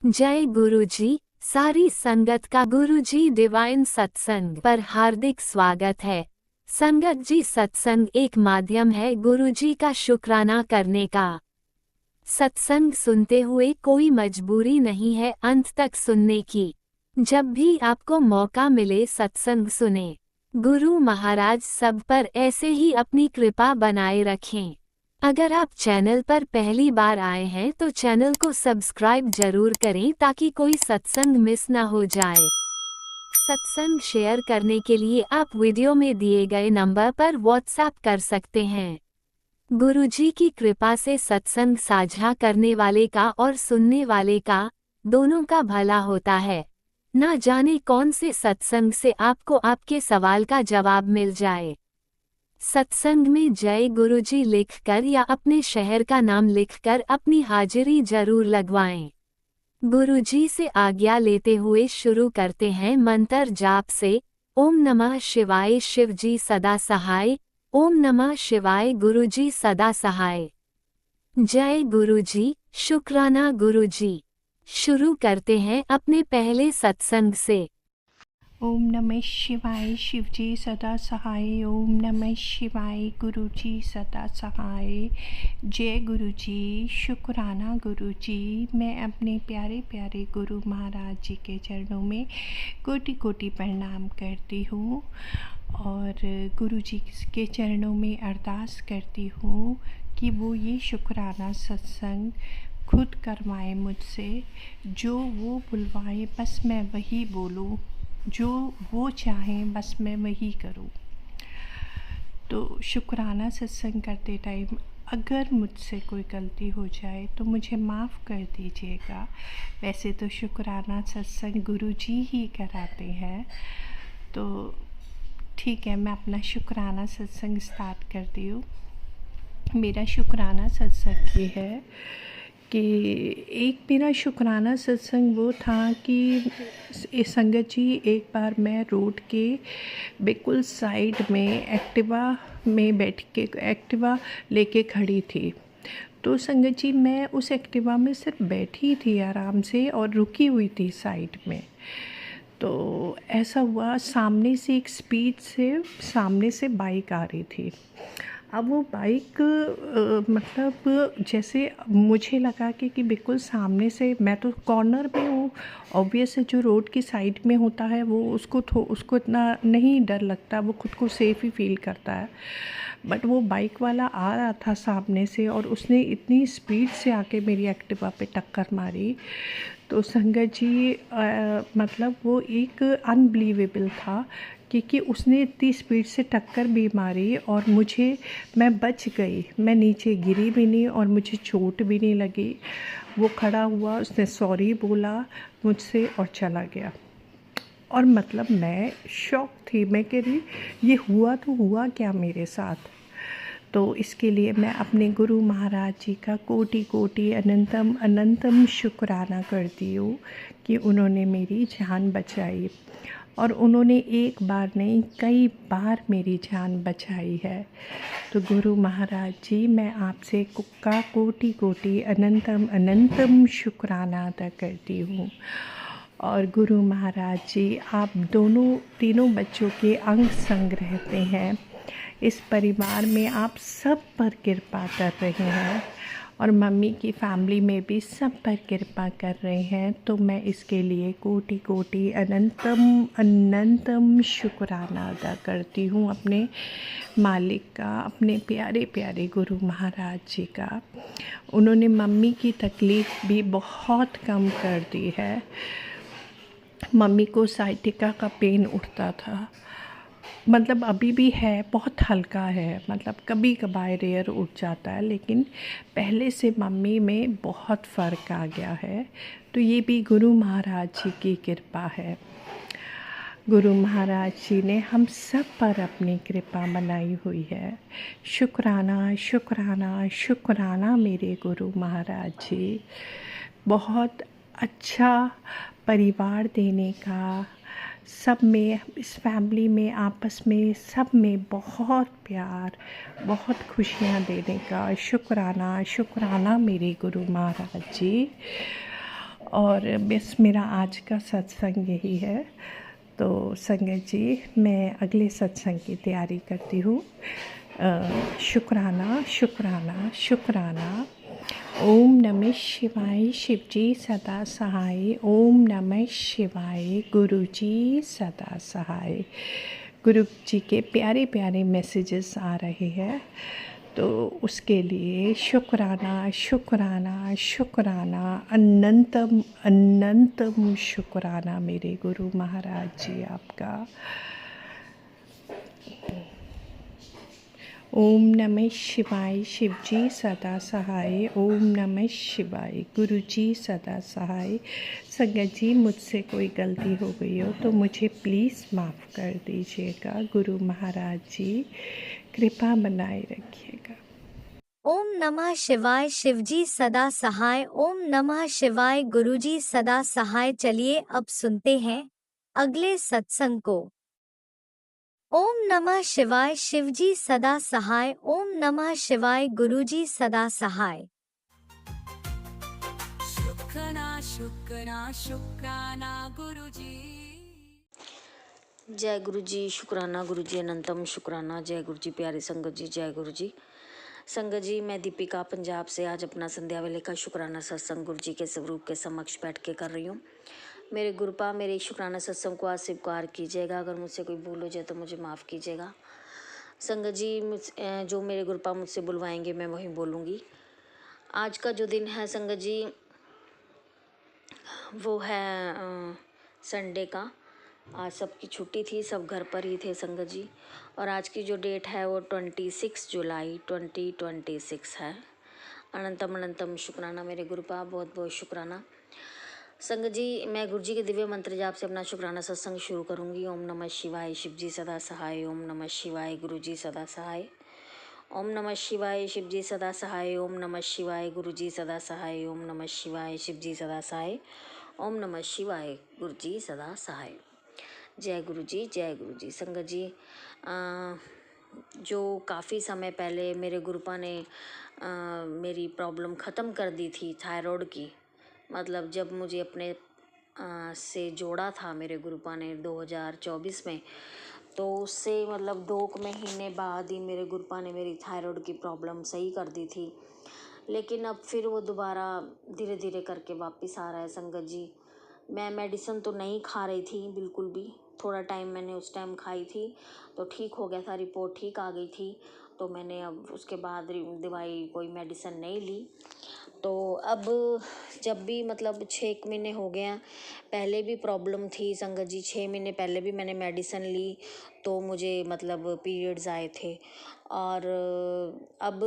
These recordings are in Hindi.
जय गुरुजी। सारी संगत का गुरुजी डिवाइन सत्संग पर हार्दिक स्वागत है। संगत जी, सत्संग एक माध्यम है गुरुजी का शुक्राना करने का। सत्संग सुनते हुए कोई मजबूरी नहीं है अंत तक सुनने की। जब भी आपको मौका मिले सत्संग सुने। गुरु महाराज सब पर ऐसे ही अपनी कृपा बनाए रखें। अगर आप चैनल पर पहली बार आए हैं तो चैनल को सब्सक्राइब जरूर करें ताकि कोई सत्संग मिस ना हो जाए। सत्संग शेयर करने के लिए आप वीडियो में दिए गए नंबर पर व्हाट्सएप कर सकते हैं। गुरुजी की कृपा से सत्संग साझा करने वाले का और सुनने वाले का दोनों का भला होता है। ना जाने कौन से सत्संग से आपको आपके सवाल का जवाब मिल जाए। सत्संग में जय गुरुजी लिखकर या अपने शहर का नाम लिखकर अपनी हाजिरी जरूर लगवाएं। गुरुजी से आज्ञा लेते हुए शुरू करते हैं मंत्र जाप से। ओम नमः शिवाय, शिवजी सदा सहाय। ओम नमः शिवाय, गुरुजी सदा सहाय। जय गुरुजी, शुक्राना गुरुजी। शुरू करते हैं अपने पहले सत्संग से। ओम नमः शिवाय, शिवजी सदा सहाय। ओम नमः शिवाय, गुरुजी सदा सहाय। जय गुरुजी, शुक्राना गुरुजी। मैं अपने प्यारे प्यारे गुरु महाराज जी के चरणों में कोटि कोटि प्रणाम करती हूँ और गुरुजी के चरणों में अरदास करती हूँ कि वो ये शुक्राना सत्संग खुद करवाएं मुझसे। जो वो बुलवाएं बस मैं वही बोलूँ, जो वो चाहें बस मैं वही करूं। तो शुक्राना सत्संग करते टाइम अगर मुझसे कोई गलती हो जाए तो मुझे माफ़ कर दीजिएगा। वैसे तो शुक्राना सत्संग गुरुजी ही कराते हैं, तो ठीक है, मैं अपना शुक्राना सत्संग स्टार्ट करती हूँ। मेरा शुक्राना सत्संग ये है कि एक मेरा शुक्राना सत्संग वो था कि संगत जी, एक बार मैं रोड के बिल्कुल साइड में एक्टिवा में बैठ के एक्टिवा लेके खड़ी थी। तो संगत जी, मैं उस एक्टिवा में सिर्फ बैठी थी आराम से और रुकी हुई थी साइड में। तो ऐसा हुआ, सामने से एक स्पीड से सामने से बाइक आ रही थी। अब वो बाइक मतलब जैसे मुझे लगा कि बिल्कुल सामने से, मैं तो कॉर्नर में हूँ, ऑब्वियस है जो रोड की साइड में होता है वो उसको इतना नहीं डर लगता, वो खुद को सेफ़ ही फील करता है। बट वो बाइक वाला आ रहा था सामने से और उसने इतनी स्पीड से आके मेरी एक्टिवा पे टक्कर मारी। तो संगत जी, मतलब वो एक अनबिलीवेबल था क्योंकि उसने इतनी स्पीड से टक्कर भी मारी और मैं बच गई। मैं नीचे गिरी भी नहीं और मुझे चोट भी नहीं लगी। वो खड़ा हुआ, उसने सॉरी बोला मुझसे और चला गया। और मतलब मैं शॉक थी, मैं कह रही ये हुआ तो हुआ क्या मेरे साथ। तो इसके लिए मैं अपने गुरु महाराज जी का कोटि कोटि अनंतम अनंतम शुक्राना करती हूँ कि उन्होंने मेरी जान बचाई। और उन्होंने एक बार नहीं, कई बार मेरी जान बचाई है। तो गुरु महाराज जी, मैं आपसे का कोटि कोटि अनंतम अनंतम शुक्राना अदा करती हूँ। और गुरु महाराज जी, आप तीनों बच्चों के अंग संग रहते हैं। इस परिवार में आप सब पर कृपा कर रहे हैं और मम्मी की फैमिली में भी सब पर कृपा कर रहे हैं। तो मैं इसके लिए कोटि कोटि अनंतम अनंतम शुक्राना अदा करती हूँ अपने मालिक का, अपने प्यारे प्यारे गुरु महाराज जी का। उन्होंने मम्मी की तकलीफ़ भी बहुत कम कर दी है। मम्मी को साइटिका का पेन उठता था, मतलब अभी भी है, बहुत हल्का है, मतलब कभी कभार रेयर उठ जाता है, लेकिन पहले से मम्मी में बहुत फ़र्क आ गया है। तो ये भी गुरु महाराज जी की कृपा है। गुरु महाराज जी ने हम सब पर अपनी कृपा बनाई हुई है। शुक्राना शुक्राना शुक्राना मेरे गुरु महाराज जी। बहुत अच्छा परिवार देने का, सब में, इस फैमिली में, आपस में, सब में बहुत प्यार, बहुत खुशियाँ देने का शुक्राना शुक्राना मेरे गुरु महाराज जी। और बस मेरा आज का सत्संग यही है। तो संगत जी, मैं अगले सत्संग की तैयारी करती हूँ। शुक्राना शुक्राना शुक्राना। ओम नमः शिवाय, शिव जी सदा सहाय। ओम नमः शिवाय, गुरु जी सदा सहाय। गुरु जी के प्यारे प्यारे मैसेजेस आ रहे हैं, तो उसके लिए शुक्राना शुक्राना शुक्राना, अनंतम अनंतम शुक्राना मेरे गुरु महाराज जी आपका। ओम नमः शिवाय, शिव जी सदा सहाय। ओम नमः शिवाय, गुरु जी सदा सहाय। संगत जी, मुझसे कोई गलती हो गई हो तो मुझे प्लीज़ माफ़ कर दीजिएगा। गुरु महाराज जी कृपा बनाए रखिएगा। ओम नमः शिवाय, शिवजी सदा सहाय। ओम नमः शिवाय, गुरुजी सदा सहाय। चलिए अब सुनते हैं अगले सत्संग को। ओम नमः शिवाय, शिवजी सदा सहाय। ओम नमः शिवाय, गुरुजी सदा सहाय। शुक्राना शुक्राना शुक्राना गुरुजी। जय गुरु जी, शुक्राना गुरु जी, अनंतम शुक्राना। जय गुरु जी, प्यारे संगत जी, जय गुरु जी। संगत जी, मैं दीपिका पंजाब से आज अपना संध्या वेले का शुक्राना सत्संग गुरु जी के स्वरूप के समक्ष बैठ के कर रही हूँ। मेरे गुरुपा मेरे शुक्राना सत्संग को आज स्वीकार कीजिएगा। अगर मुझसे कोई भूल हो जाए तो मुझे माफ़ कीजिएगा। संगत जी, जो मेरे गुरुपा मुझसे बुलवाएंगे मैं वहीं बोलूँगी। आज का जो दिन है संगत जी, वो है संडे का। आज सबकी छुट्टी थी, सब घर पर ही थे संगत जी। और आज की जो डेट है वो 26 जुलाई 2026 है। अनंतम अनंतम शुक्राना मेरे गुरुपा, बहुत बहुत शुक्राना। संगत जी, मैं गुरु जी के दिव्य मंत्र जाप से अपना शुक्राना सत्संग शुरू करूंगी। ओम नमः शिवाय, शिव जी सदा सहाय। ओम नमः शिवाय, गुरु जी सदा सहाय। ओम नमः शिवाय, शिव जी सदा सहाय। ओम नमः शिवाय, गुरु जी सदा सहाय। ओम नमः शिवाय, शिव जी सदा सहाय। ओम नमः शिवाय, गुरु जी सदा सहाय। जय गुरु जी, जय गुरु जी। संगत जी, जो काफ़ी समय पहले मेरे गुरुपा ने मेरी प्रॉब्लम ख़त्म कर दी थी थायराइड की, मतलब जब मुझे अपने से जोड़ा था मेरे गुरुपा ने 2024 में, तो उससे मतलब 2 महीने बाद ही मेरे गुरुपा ने मेरी थायराइड की प्रॉब्लम सही कर दी थी। लेकिन अब फिर वो दोबारा धीरे धीरे करके वापस आ रहा है संगत जी। मैं मेडिसिन तो नहीं खा रही थी बिल्कुल भी। थोड़ा टाइम मैंने उस टाइम खाई थी तो ठीक हो गया था, रिपोर्ट ठीक आ गई थी। तो मैंने अब उसके बाद दवाई कोई मेडिसिन नहीं ली। तो अब जब भी मतलब 6 महीने हो गए हैं, पहले भी प्रॉब्लम थी संगत जी। 6 महीने पहले भी मैंने मेडिसिन ली तो मुझे मतलब पीरियड्स आए थे। और अब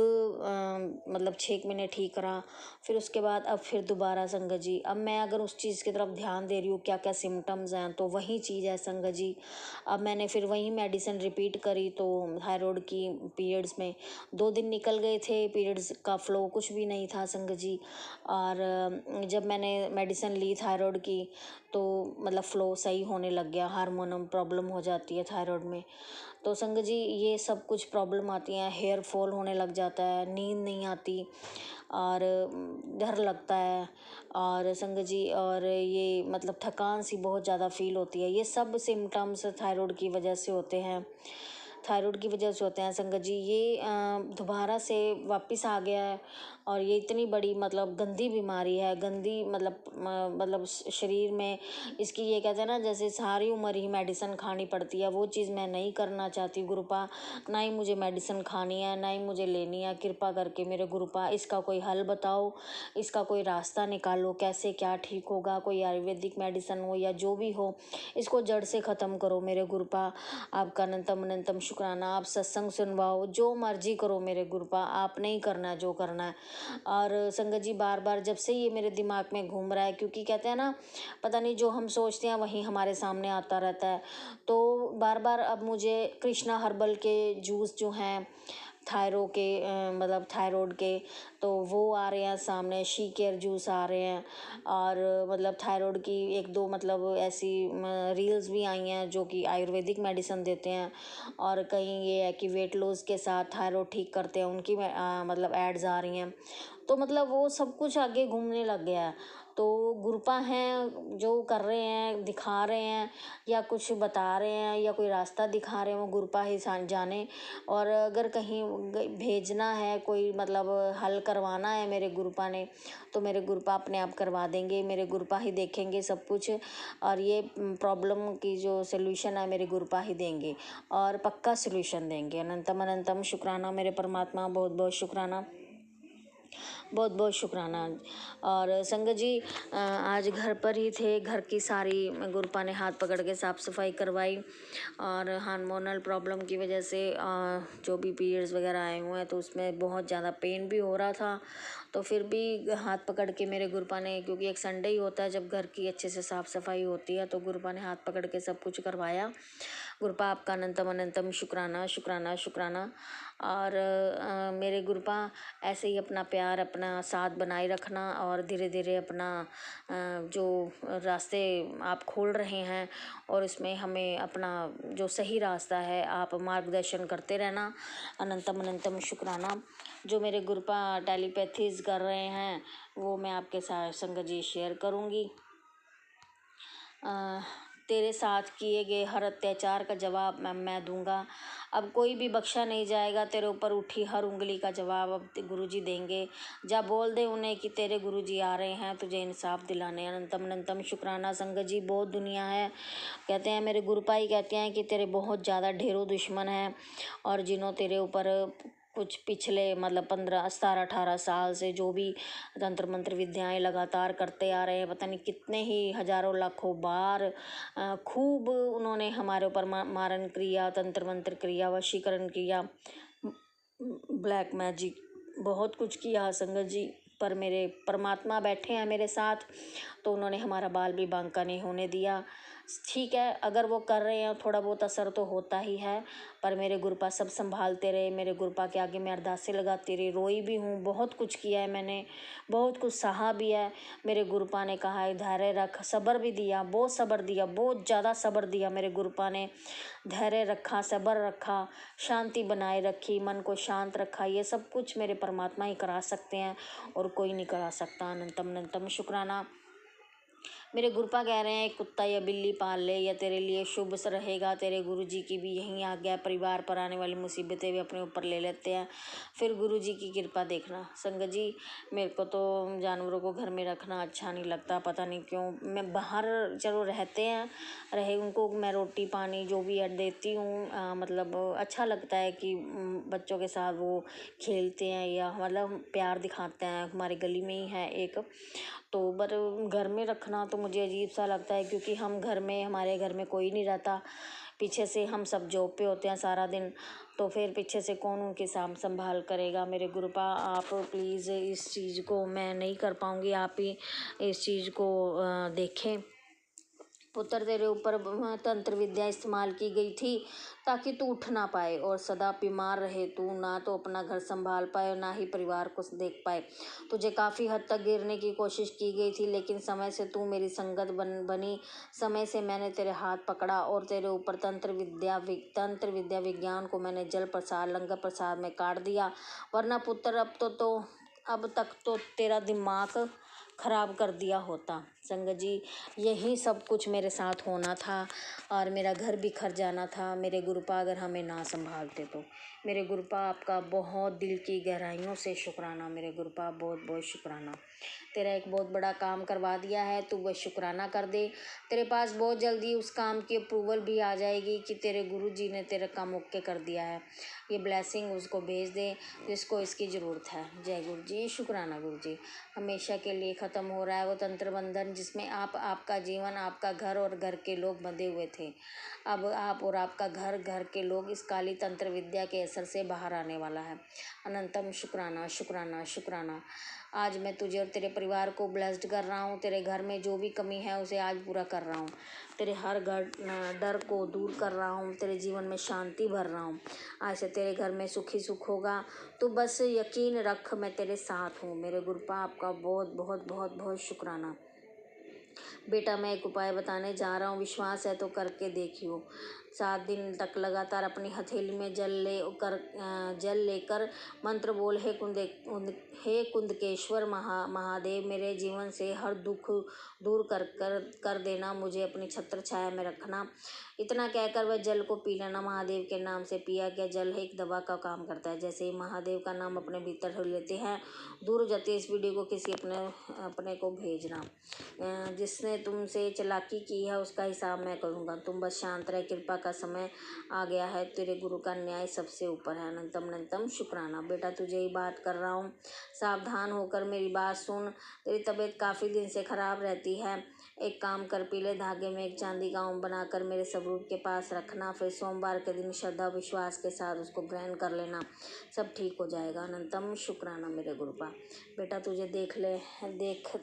मतलब 6 महीने ठीक रहा, फिर उसके बाद अब फिर दोबारा संगत जी। अब मैं अगर उस चीज़ की तरफ ध्यान दे रही हूँ क्या क्या सिम्टम्स हैं, तो वही चीज़ है संगत जी। अब मैंने फिर वही मेडिसिन रिपीट करी तो थायराइड की पीरियड्स में 2 दिन निकल गए थे, पीरियड्स का फ्लो कुछ भी नहीं था संगत जी। और जब मैंने मेडिसिन ली थायराइड की तो मतलब फ़्लो सही होने लग गया। हार्मोनल प्रॉब्लम हो जाती है थायराइड में, तो संगत जी ये सब कुछ प्रॉब्लम आती हैं। हेयर फॉल होने लग जाता है, नींद नहीं आती और डर लगता है। और संगत जी, और ये मतलब थकान सी बहुत ज़्यादा फील होती है। ये सब सिम्टम्स थायराइड की वजह से होते हैं, थायराइड की वजह से होते हैं संगत जी। ये दोबारा से वापस आ गया है और ये इतनी बड़ी मतलब गंदी बीमारी है, गंदी मतलब शरीर में इसकी, ये कहते हैं ना जैसे सारी उम्र ही मेडिसिन खानी पड़ती है, वो चीज़ मैं नहीं करना चाहती गुरुपा। ना ही मुझे मेडिसिन खानी है, ना ही मुझे लेनी है। कृपा करके मेरे गुरुपा इसका कोई हल बताओ, इसका कोई रास्ता निकालो, कैसे क्या ठीक होगा। कोई आयुर्वेदिक मेडिसिन हो या जो भी हो, इसको जड़ से ख़त्म करो मेरे गुरुपा। आपका अनंतम अनंतम शुक्राना। आप सत्संग सुनवाओ, जो मर्जी करो मेरे गुरुपा, आपने ही करना है जो करना है। और संगत जी, बार बार जब से ये मेरे दिमाग में घूम रहा है, क्योंकि कहते हैं ना पता नहीं जो हम सोचते हैं वही हमारे सामने आता रहता है, तो बार बार अब मुझे कृष्णा हर्बल के जूस जो हैं मतलब थायराइड के, तो वो आ रहे हैं सामने। शी केयर जूस आ रहे हैं और मतलब थायराइड की 1-2 मतलब ऐसी रील्स भी आई हैं जो कि आयुर्वेदिक मेडिसिन देते हैं। और कहीं ये है कि वेट लॉस के साथ थायराइड ठीक करते हैं, उनकी मतलब एड्स आ रही हैं। तो मतलब वो सब कुछ आगे घूमने लग गया है। तो गुरुपा हैं जो कर रहे हैं, दिखा रहे हैं या कुछ बता रहे हैं या कोई रास्ता दिखा रहे हैं, वो गुरुपा ही जाने। और अगर कहीं भेजना है, कोई मतलब हल करवाना है मेरे गुरुपा ने, तो मेरे गुरुपा अपने आप करवा देंगे। मेरे गुरुपा ही देखेंगे सब कुछ, और ये प्रॉब्लम की जो सल्यूशन है मेरे गुरुपा ही देंगे, और पक्का सल्यूशन देंगे। अनंतम अनंतम शुक्राना मेरे परमात्मा, बहुत बहुत शुक्राना, बहुत बहुत शुक्राना। और संगत जी आज घर पर ही थे, घर की सारी गुरुपा ने हाथ पकड़ के साफ़ सफाई करवाई। और हार्मोनल प्रॉब्लम की वजह से जो भी पीरियड्स वगैरह आए हुए हैं, तो उसमें बहुत ज़्यादा पेन भी हो रहा था। तो फिर भी हाथ पकड़ के मेरे गुरुपा ने, क्योंकि एक संडे ही होता है जब घर की अच्छे से साफ़ सफाई होती है, तो गुरुपा ने हाथ पकड़ के सब कुछ करवाया। गुरुपा आपका अनंतम अनंतम शुक्राना शुक्राना शुक्राना। और मेरे गुरुपा ऐसे ही अपना प्यार, अपना साथ बनाए रखना, और धीरे धीरे अपना जो रास्ते आप खोल रहे हैं, और इसमें हमें अपना जो सही रास्ता है आप मार्गदर्शन करते रहना। अनंतम अनंतम शुक्राना। जो मेरे गुरुपा टेलीपैथीज कर रहे हैं वो मैं आपके साथ संगत जी शेयर करूँगी। तेरे साथ किए गए हर अत्याचार का जवाब मैं दूंगा। अब कोई भी बख्शा नहीं जाएगा। तेरे ऊपर उठी हर उंगली का जवाब अब गुरुजी देंगे। जा बोल दे उन्हें कि तेरे गुरुजी आ रहे हैं तुझे इंसाफ दिलाने। अनंतम अनंतम शुक्राना। संगत जी बहुत दुनिया है, कहते हैं मेरे गुरुपा ही कहते हैं कि तेरे बहुत ज़्यादा ढेरों दुश्मन हैं, और जिन्हों तेरे ऊपर कुछ पिछले मतलब 15-17-18 साल से जो भी तंत्र मंत्र विद्याएं लगातार करते आ रहे हैं, पता नहीं कितने ही हजारों लाखों बार खूब उन्होंने हमारे ऊपर मारन क्रिया, तंत्र मंत्र क्रिया, वशीकरण किया, ब्लैक मैजिक, बहुत कुछ किया संगत जी। पर मेरे परमात्मा बैठे हैं मेरे साथ, तो उन्होंने हमारा बाल भी बांका नहीं होने दिया। ठीक है, अगर वो कर रहे हैं थोड़ा बहुत असर तो होता ही है, पर मेरे गुरुपा सब संभालते रहे। मेरे गुरुपा के आगे मैं अरदासें लगाती रही, रोई भी हूँ, बहुत कुछ किया है मैंने, बहुत कुछ सहा भी है। मेरे गुरुपा ने कहा है धैर्य रख, सब्र भी दिया, बहुत सब्र दिया, बहुत ज़्यादा सब्र दिया। मेरे गुरुपा ने धैर्य रखा, सब्र रखा, शांति बनाए रखी, मन को शांत रखा। ये सब कुछ मेरे परमात्मा ही करा सकते हैं और कोई नहीं करा सकता। अनंतम अनंतम शुक्राना। मेरे गुरुपा कह रहे हैं एक कुत्ता या बिल्ली पाल ले, या तेरे लिए शुभ रहेगा। तेरे गुरुजी की भी यही आज्ञा है, परिवार पर आने वाली मुसीबतें भी अपने ऊपर ले लेते हैं, फिर गुरुजी की कृपा देखना। संगत जी मेरे को तो जानवरों को घर में रखना अच्छा नहीं लगता, पता नहीं क्यों। मैं बाहर चलो रहते हैं रहे, उनको मैं रोटी पानी जो भी देती हूँ, मतलब अच्छा लगता है कि बच्चों के साथ वो खेलते हैं या मतलब प्यार दिखाते हैं। हमारी गली में ही है एक, तो पर घर में रखना तो मुझे अजीब सा लगता है, क्योंकि हम घर में, हमारे घर में कोई नहीं रहता। पीछे से हम सब जॉब पे होते हैं सारा दिन, तो फिर पीछे से कौन उनकी संभाल करेगा। मेरे गुरुपा आप प्लीज़ इस चीज़ को मैं नहीं कर पाऊँगी, आप ही इस चीज़ को देखें। पुत्र तेरे ऊपर तंत्र विद्या इस्तेमाल की गई थी ताकि तू उठ ना पाए और सदा बीमार रहे। तू ना तो अपना घर संभाल पाए और ना ही परिवार को देख पाए। तुझे काफ़ी हद तक गिरने की कोशिश की गई थी, लेकिन समय से तू मेरी संगत बनी। समय से मैंने तेरे हाथ पकड़ा और तेरे ऊपर तंत्र विद्या विज्ञान को मैंने जल प्रसाद लंगर प्रसाद में काट दिया। वरना पुत्र अब तक तो तेरा दिमाग खराब कर दिया होता। संगत जी यही सब कुछ मेरे साथ होना था और मेरा घर बिखर जाना था, मेरे गुरुपा अगर हमें ना संभालते तो। मेरे गुरुपा आपका बहुत दिल की गहराइयों से शुक्राना। मेरे गुरुपा बहुत बहुत शुक्राना। तेरा एक बहुत बड़ा काम करवा दिया है, तू बस शुक्राना कर दे। तेरे पास बहुत जल्दी उस काम की अप्रूवल भी आ जाएगी कि तेरे गुरुजी ने तेरा काम ओके कर दिया है। ये ब्लेसिंग उसको भेज दे जिसको इसकी ज़रूरत है। जय गुरु जी। शुक्राना गुरु जी। हमेशा के लिए ख़त्म हो रहा है वो तंत्र बंधन जिसमें आपका जीवन, आपका घर और घर के लोग बंधे हुए थे। अब आप और आपका घर के लोग इस काली तंत्र विद्या के असर से बाहर आने वाला है। अनंतम शुक्राना शुक्राना शुक्राना। आज मैं तुझे और तेरे परिवार को ब्लेस्ड कर रहा हूँ। तेरे घर में जो भी कमी है उसे आज पूरा कर रहा हूँ। तेरे हर डर को दूर कर रहा हूँ। तेरे जीवन में शांति भर रहा हूँ। आज से तेरे घर में सुख ही सुख होगा। तो बस यकीन रख मैं तेरे साथ हूँ। मेरे गुरुपा आपका बहुत बहुत बहुत बहुत शुक्राना। बेटा मैं एक उपाय बताने जा रहा हूँ, विश्वास है तो करके देखियो। 7 दिन तक लगातार अपनी हथेली में जल लेकर मंत्र बोल, हे कुंदकेश्वर महादेव, मेरे जीवन से हर दुख दूर कर देना, मुझे अपनी छत्र छाया में रखना। इतना कहकर वह जल को पी लेना। महादेव के नाम से पिया गया जल एक दवा का काम करता है। जैसे ही महादेव का नाम अपने भीतर लेते हैं, दूर हो जाती है। इस वीडियो को किसी अपने को भेजना। जिसने तुमसे चालाकी की है उसका हिसाब मैं करूँगा। तुम बस शांत रहे, कृपा का समय आ गया है, तेरे गुरु का न्याय सबसे ऊपर है। अनंतम शुक्राना। बेटा तुझे ही बात कर रहा हूँ, सावधान होकर मेरी बात सुन। तेरी तबीयत काफ़ी दिन से खराब रहती है। एक काम कर, पीले धागे में एक चांदी का ओम बनाकर मेरे स्वरूप के पास रखना। फिर सोमवार के दिन श्रद्धा विश्वास के साथ उसको ग्रहण कर लेना, सब ठीक हो जाएगा। अनंतम शुक्राना मेरे गुरुपा। बेटा तुझे देख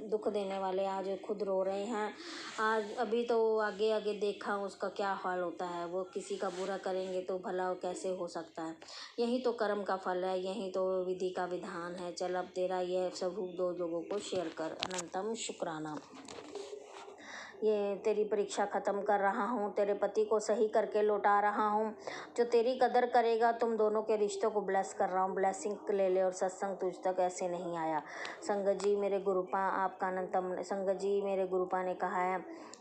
दुख देने वाले आज खुद रो रहे हैं। आज अभी तो आगे आगे देखा उसका क्या हाल होता है। वो किसी का बुरा करेंगे तो भला कैसे हो सकता है। यही तो कर्म का फल है, यही तो विधि का विधान है। चल अब तेरा यह स्वरूप 2 लोगों को शेयर कर। अनंतम शुक्राना। ये तेरी परीक्षा ख़त्म कर रहा हूँ, तेरे पति को सही करके लौटा रहा हूँ। जो तेरी कदर करेगा, तुम दोनों के रिश्तों को ब्लेस कर रहा हूँ। ब्लेसिंग ले ले और सत्संग तुझ तक ऐसे नहीं आया। संगत जी मेरे गुरुपा आपका संगत जी मेरे गुरुपा ने कहा है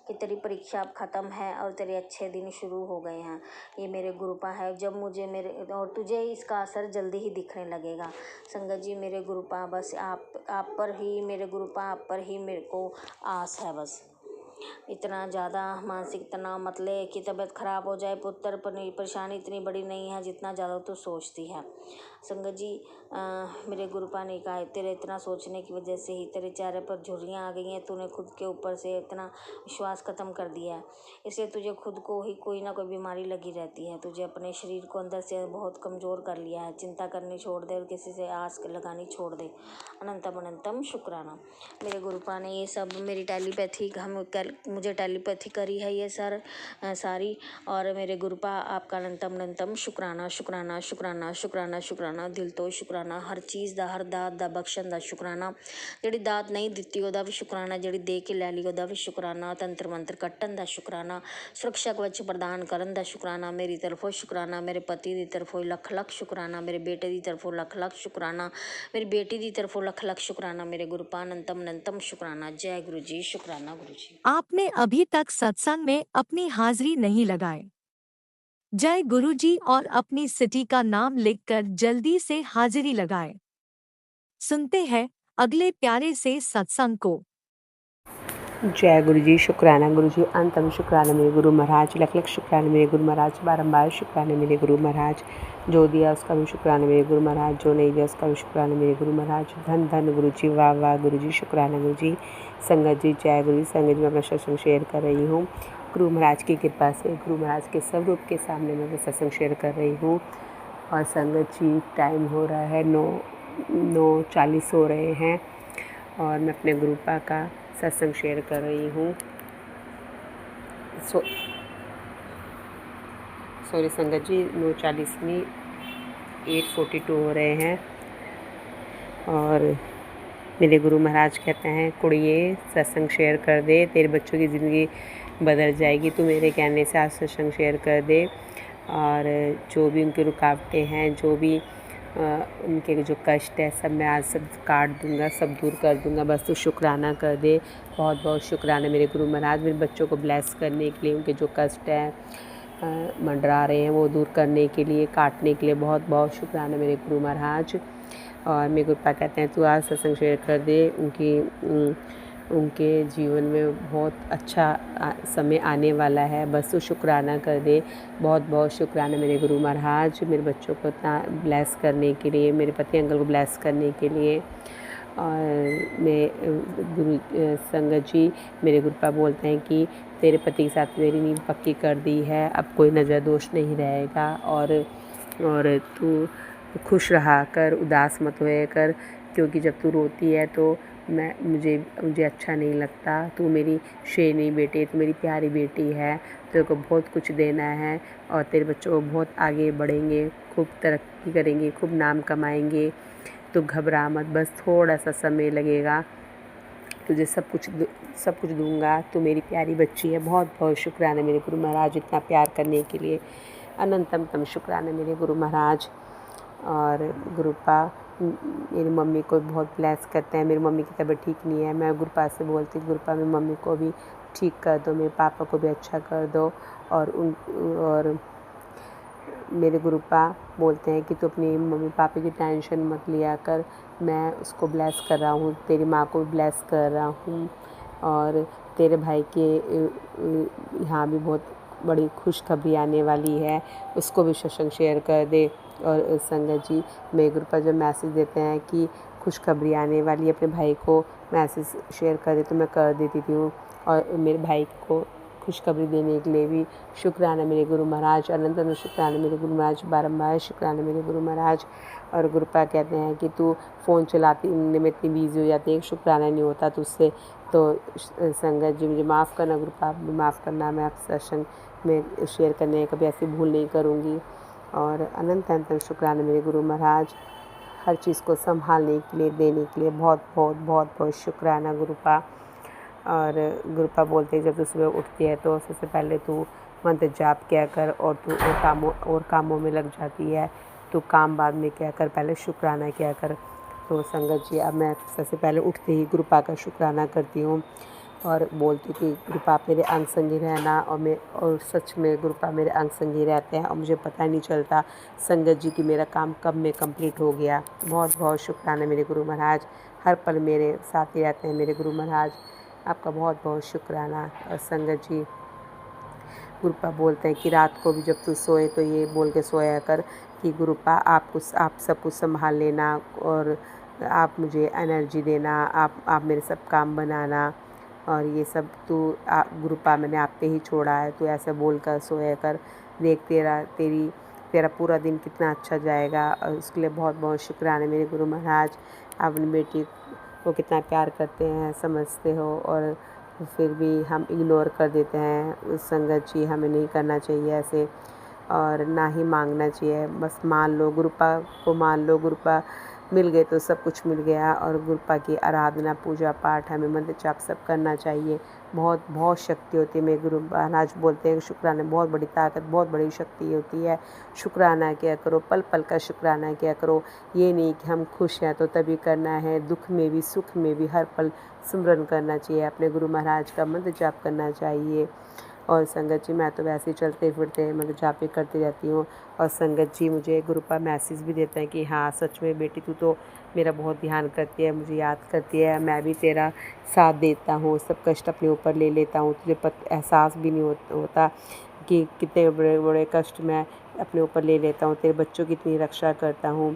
कि तेरी परीक्षा अब ख़त्म है और तेरे अच्छे दिन शुरू हो गए हैं। ये मेरे गुरुपा है। जब मुझे और तुझे इसका असर जल्दी ही दिखने लगेगा। संगत जी मेरे गुरुपा, बस आप पर ही मेरे गुरुपा, आप पर ही मेरे को आस है। बस इतना ज़्यादा मानसिक तनाव मत ले कि तबीयत ख़राब हो जाए। पुत्र परेशानी इतनी बड़ी नहीं है जितना ज़्यादा तू सोचती है। संगत जी मेरे गुरुपा ने कहा, तेरे इतना सोचने की वजह से ही तेरे चेहरे पर झुर्रियाँ आ गई हैं। तूने खुद के ऊपर से इतना विश्वास ख़त्म कर दिया है, इसलिए तुझे खुद को ही कोई ना कोई बीमारी लगी रहती है। तुझे अपने शरीर को अंदर से बहुत कमज़ोर कर लिया है। चिंता करनी छोड़ दे और किसी से आस लगानी छोड़ दे। अनंतम शुक्राना। मेरे गुरुपा ने ये सब मेरी टेलीपैथी मुझे टेलीपैथी करी है ये सारी। और मेरे गुरुपा आपका अनंतम शुक्राना शुक्राना शुक्राना शुक्राना शुक्राना। दिल तो शुक्राना, हर चीज़ ਦਾ हर ਦਾਤ ਦਾ ਬਖਸ਼ਣ ਦਾ ਸ਼ੁਕਰਾਨਾ। ਜਿਹੜੀ ਦਾਤ ਨਹੀਂ ਦਿੱਤੀ ਉਹਦਾ ਵੀ ਸ਼ੁਕਰਾਨਾ, ਜਿਹੜੀ ਦੇ ਕੇ ਲੈ ਲਈ ਉਹਦਾ ਵੀ ਸ਼ੁਕਰਾਨਾ। ਤੰਤਰ ਮੰਤਰ ਕੱਟਣ ਦਾ ਸ਼ੁਕਰਾਨਾ, ਸੁਰੱਖਿਆ ਕਵਚ ਪ੍ਰਦਾਨ ਕਰਨ ਦਾ ਸ਼ੁਕਰਾਨਾ। ਮੇਰੀ ਤਰਫੋਂ ਸ਼ੁਕਰਾਨਾ, ਮੇਰੇ ਪਤੀ ਦੀ ਤਰਫੋਂ ਲੱਖ ਲੱਖ ਸ਼ੁਕਰਾਨਾ, ਮੇਰੇ ਬੇਟੇ ਦੀ ਤਰਫੋਂ ਲੱਖ ਲੱਖ ਸ਼ੁਕਰਾਨਾ, ਮੇਰੀ बेटी की तरफों लख लख शुक्राना। मेरे गुरुपा अनंतम शुक्राना। जय गुरु जी। शुक्राना गुरु जी। आपने अभी तक सत्संग में अपनी हाजिरी नहीं लगाए, जय गुरु जी और अपनी सिटी का नाम लिखकर जल्दी से हाजिरी लगाए। सुनते हैं अगले प्यारे से सत्संग को। जय गुरु जी। शुक्राना गुरु जी। अंतम शुक्राना मेरे गुरु महाराज। लख लख शुक्राना मेरे गुरु महाराज। बारंबार शुक्राना मेरे गुरु महाराज। जो दिया उसका भी शुक्राना मेरे गुरु महाराज, जो नहीं दिया उसका भी शुक्राना मेरे गुरु महाराज। धन धन गुरु जी। वाह वाह गुरु जी। शुक्राना गुरु जी। संगत जी जय गुरु जी। संगत जी मैं अपना सत्संग शेयर कर रही हूँ। गुरु महाराज की कृपा से गुरु महाराज के स्वरूप के सामने मैं सत्संग शेयर कर रही हूँ। और संगत जी टाइम हो रहा है 9:40 हो रहे हैं और मैं अपने गुरुपा का सत्संग शेयर कर रही हूँ। सॉरी संगत जी, 9:40 नहीं 8:42 हो रहे हैं। और मेरे गुरु महाराज कहते हैं, कुड़िए सत्संग शेयर कर दे, तेरे बच्चों की ज़िंदगी बदल जाएगी। तू मेरे कहने से आज सत्संग शेयर कर दे। और जो भी उनकी रुकावटें हैं, जो भी उनके जो कष्ट है, सब मैं आज सब काट दूंगा, सब दूर कर दूंगा। बस तू शुक्राना कर दे। बहुत बहुत शुक्राना मेरे गुरु महाराज, मेरे बच्चों को ब्लेस करने के लिए, उनके जो कष्ट है मंडरा रहे हैं वो दूर करने के लिए, काटने के लिए बहुत बहुत शुक्राना मेरे गुरु महाराज। और मेरे गुरुपा कहते हैं तू आज सत्संग शेयर कर दे। उनके जीवन में बहुत अच्छा समय आने वाला है, बस तू शुक्राना कर दे। बहुत बहुत शुक्राना मेरे गुरु महाराज, मेरे बच्चों को इतना ब्लेस करने के लिए, मेरे पति अंकल को ब्लेस करने के लिए। और मैं गुरु संगत जी मेरे गुरुपा बोलते हैं कि तेरे पति के साथ मेरी नींद पक्की कर दी है, अब कोई नज़र दोष नहीं रहेगा। और तू खुश रहा कर, उदास मत होया कर, क्योंकि जब तू रोती है तो मुझे अच्छा नहीं लगता। तू मेरी शेरनी बेटी, तू मेरी प्यारी बेटी है, तेरे को बहुत कुछ देना है और तेरे बच्चों को बहुत आगे बढ़ेंगे, खूब तरक्की करेंगे, खूब नाम कमाएंगे। तो घबरा मत, बस थोड़ा सा समय लगेगा, तुझे सब कुछ दूंगा, तू मेरी प्यारी बच्ची है। बहुत बहुत शुक्राना मेरे गुरु महाराज इतना प्यार करने के लिए, अनंतम शुक्राना मेरे गुरु महाराज। और गुरुपा मेरी मम्मी को बहुत ब्लेस करते हैं। मेरी मम्मी की तबीयत ठीक नहीं है, मैं गुरुपा से बोलती हूँ गुरुपा मेरी मम्मी को भी ठीक कर दो, मेरे पापा को भी अच्छा कर दो। और मेरे गुरुपा बोलते हैं कि तू अपनी मम्मी पापा की टेंशन मत लिया कर, मैं उसको ब्लेस कर रहा हूँ, तेरी माँ को भी ब्लेस कर रहा हूँ। और तेरे भाई के यहाँ भी बहुत बड़ी खुशखबरी आने वाली है, उसको भी सत्संग शेयर कर दे। और संगत जी मेरे ग्रुप पर जब मैसेज देते हैं कि खुशखबरी आने वाली है, अपने भाई को मैसेज शेयर कर दे तो मैं कर देती हूँ। और मेरे भाई को खुशखबरी देने के लिए भी शुक्राना मेरे गुरु महाराज, अनंत शुक्राना मेरे गुरु महाराज, बारम्बार शुक्राना मेरे गुरु महाराज। और गुरुपा कहते हैं कि तू फ़ोन चलाती में इतनी बिजी हो जाती है, शुक्राना नहीं होता तुझसे। तो संगत जी मुझे माफ़ करना, गुरुपा भी माफ़ करना, मैं आपसे सत्संग में शेयर करने कभी ऐसी भूल नहीं करूँगी। और अनंत शुक्राना मेरे गुरु महाराज, हर चीज़ को संभालने के लिए, देने के लिए बहुत बहुत बहुत बहुत शुक्राना गुरुपा। और गुरुपा बोलते हैं जब तू सुबह उठती है तो सबसे पहले तू मंत्र जाप किया कर, और तू और कामों में लग जाती है, तो काम बाद में किया कर, पहले शुक्राना किया कर। तो संगत जी अब मैं सबसे पहले उठते ही गुरुपा का शुक्राना करती हूँ और बोलती हूँ कि गुरुपा आप मेरे अंग संगी रहना। और सच में गुरुपा मेरे अंग संगी रहते हैं और मुझे पता नहीं चलता संगत जी कि मेरा काम कब में कंप्लीट हो गया। बहुत बहुत शुक्राना मेरे गुरु महाराज, हर पल मेरे साथ ही रहते हैं मेरे गुरु महाराज, आपका बहुत बहुत शुक्राना। और संगत जी गुरुपा बोलते हैं कि रात को भी जब तू सोए तो ये बोल के सोया कर कि गुरुपा आप सब कुछ संभाल लेना और आप मुझे एनर्जी देना, आप मेरे सब काम बनाना, और ये सब तू गुरुपा मैंने आप पे ही छोड़ा है, तो ऐसा बोल कर सोया कर। देख तेरा पूरा दिन कितना अच्छा जाएगा। और उसके लिए बहुत बहुत शुक्राना मेरे गुरु महाराज, आप अपनी बेटी को कितना प्यार करते हैं, समझते हो, और फिर भी हम इग्नोर कर देते हैं। संगत जी हमें नहीं करना चाहिए ऐसे, और ना ही मांगना चाहिए, बस मान लो गुरुपा को, मान लो गुरुपा मिल गए तो सब कुछ मिल गया। और गुरुपा की आराधना पूजा पाठ हमें मंत्र जाप सब करना चाहिए, बहुत बहुत शक्ति होती है। मेरे गुरु महाराज बोलते हैं शुक्राना बहुत बड़ी ताकत, बहुत बड़ी शक्ति होती है। शुक्राना किया करो, पल पल का शुक्राना किया करो। ये नहीं कि हम खुश हैं तो तभी करना है, दुख में भी सुख में भी हर पल सिमरन करना चाहिए, अपने गुरु महाराज का मंत्र जाप करना चाहिए। और संगत जी मैं तो वैसे ही चलते फिरते मतलब जाप करती रहती हूँ। और संगत जी मुझे गुरुपा मैसेज भी देते हैं कि हाँ सच में बेटी तू तो मेरा बहुत ध्यान करती है, मुझे याद करती है, मैं भी तेरा साथ देता हूँ, सब कष्ट अपने ऊपर ले लेता हूँ, तुझे एहसास भी नहीं होता कि कितने बड़े बड़े कष्ट मैं अपने ऊपर ले लेता हूँ, तेरे बच्चों की इतनी रक्षा करता हूँ,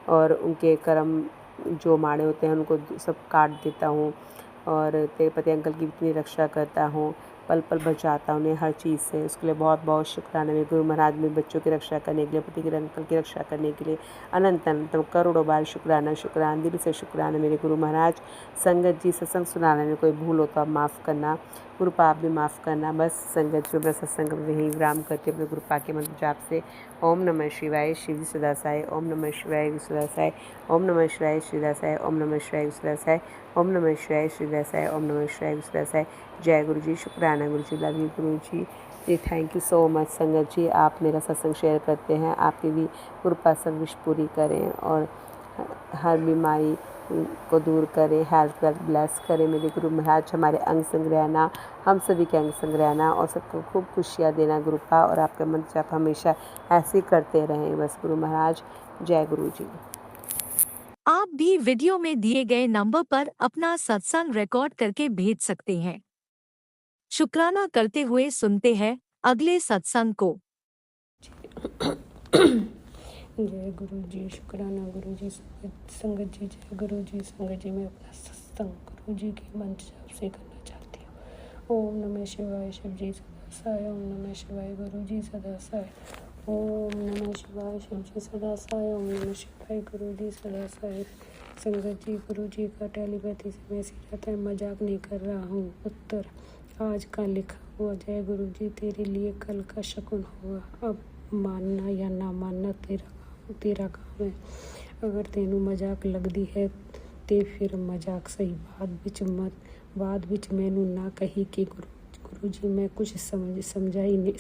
और उनके कर्म जो माड़े होते हैं उनको सब काट देता हूँ, और तेरे पति अंकल की इतनी रक्षा करता हूँ, पल पल बचाता उन्हें हर चीज़ से। उसके लिए बहुत बहुत शुक्राना मेरे गुरु महाराज, मेरे बच्चों की रक्षा करने के लिए, पति के अंकल की रक्षा करने के लिए अनंत करोड़ों बार शुक्राना, दिल से शुक्राना मेरे गुरु महाराज। संगत जी सत्संग सुनाने में कोई भूल हो तो आप माफ़ करना, गुरुपा आप भी माफ़ करना। बस संगत जी मैं सत्संग में यही विराम करके अपने गुरुपा के मंत्र जाप से ओम नमः शिवाय शिव जी सदा साई, ओम नमः शिवाय सदा साई, ओम नमः शिवाय सदा साई, ओम नमः शिवाय सदा साई, ओम नमः शिवाय सदा साई, ओम नमः शिवाय सदा साई। जय गुरु जी, शुक्राना गुरु जी, love you Guru ji, thank you so much. संगत जी आप मेरा सत्संग शेयर करते हैं, आपकी भी कृपा सब विश पूरी करें और हर बीमारी को दूर करें, हेल्थ वेल्थ ब्लेस करें मेरे गुरु महाराज। हमारे अंग संग रहना, हम सभी के अंग संग रहना और सबको खूब खुशियाँ देना गुरुपा, और आपका मंत्र जाप हमेशा ऐसे ही करते रहें बस गुरु महाराज। जय गुरु जी। आप भी वीडियो में दिए गए नंबर पर अपना सत्संग रिकॉर्ड करके भेज सकते हैं। शुक्राना करते हुए सुनते हैं अगले सत्संग को। जय गुरु जी, शुक्राना गुरु जी, संगत जी, जय गुरु जी। संगत जी मैं अपना सत्संग गुरु जी के मंत्र जाप से करना चाहती हूँ। ओम नमः शिवाय शिव जी सदा साई, ओम नमः शिवाय गुरु जी सदा साई, ओम नमः शिवाय शिव जी सदा साई, ओम नमः शिवाय गुरु जी सदा साई। संगत जी गुरु जी का टेलीपैथी से मैसेज आता है, मजाक नहीं कर रहा हूँ। उत्तर आज का लिखा हुआ, जय गुरु जी तेरे लिए कल का शकुन होगा, अब मानना या ना मानना तेरा काम है। अगर तेनू मजाक लगदी है ते फिर मजाक सही बात विच मत बाद विच मैनू ना कही कि गुरु जी मैं कुछ समझा ही नहीं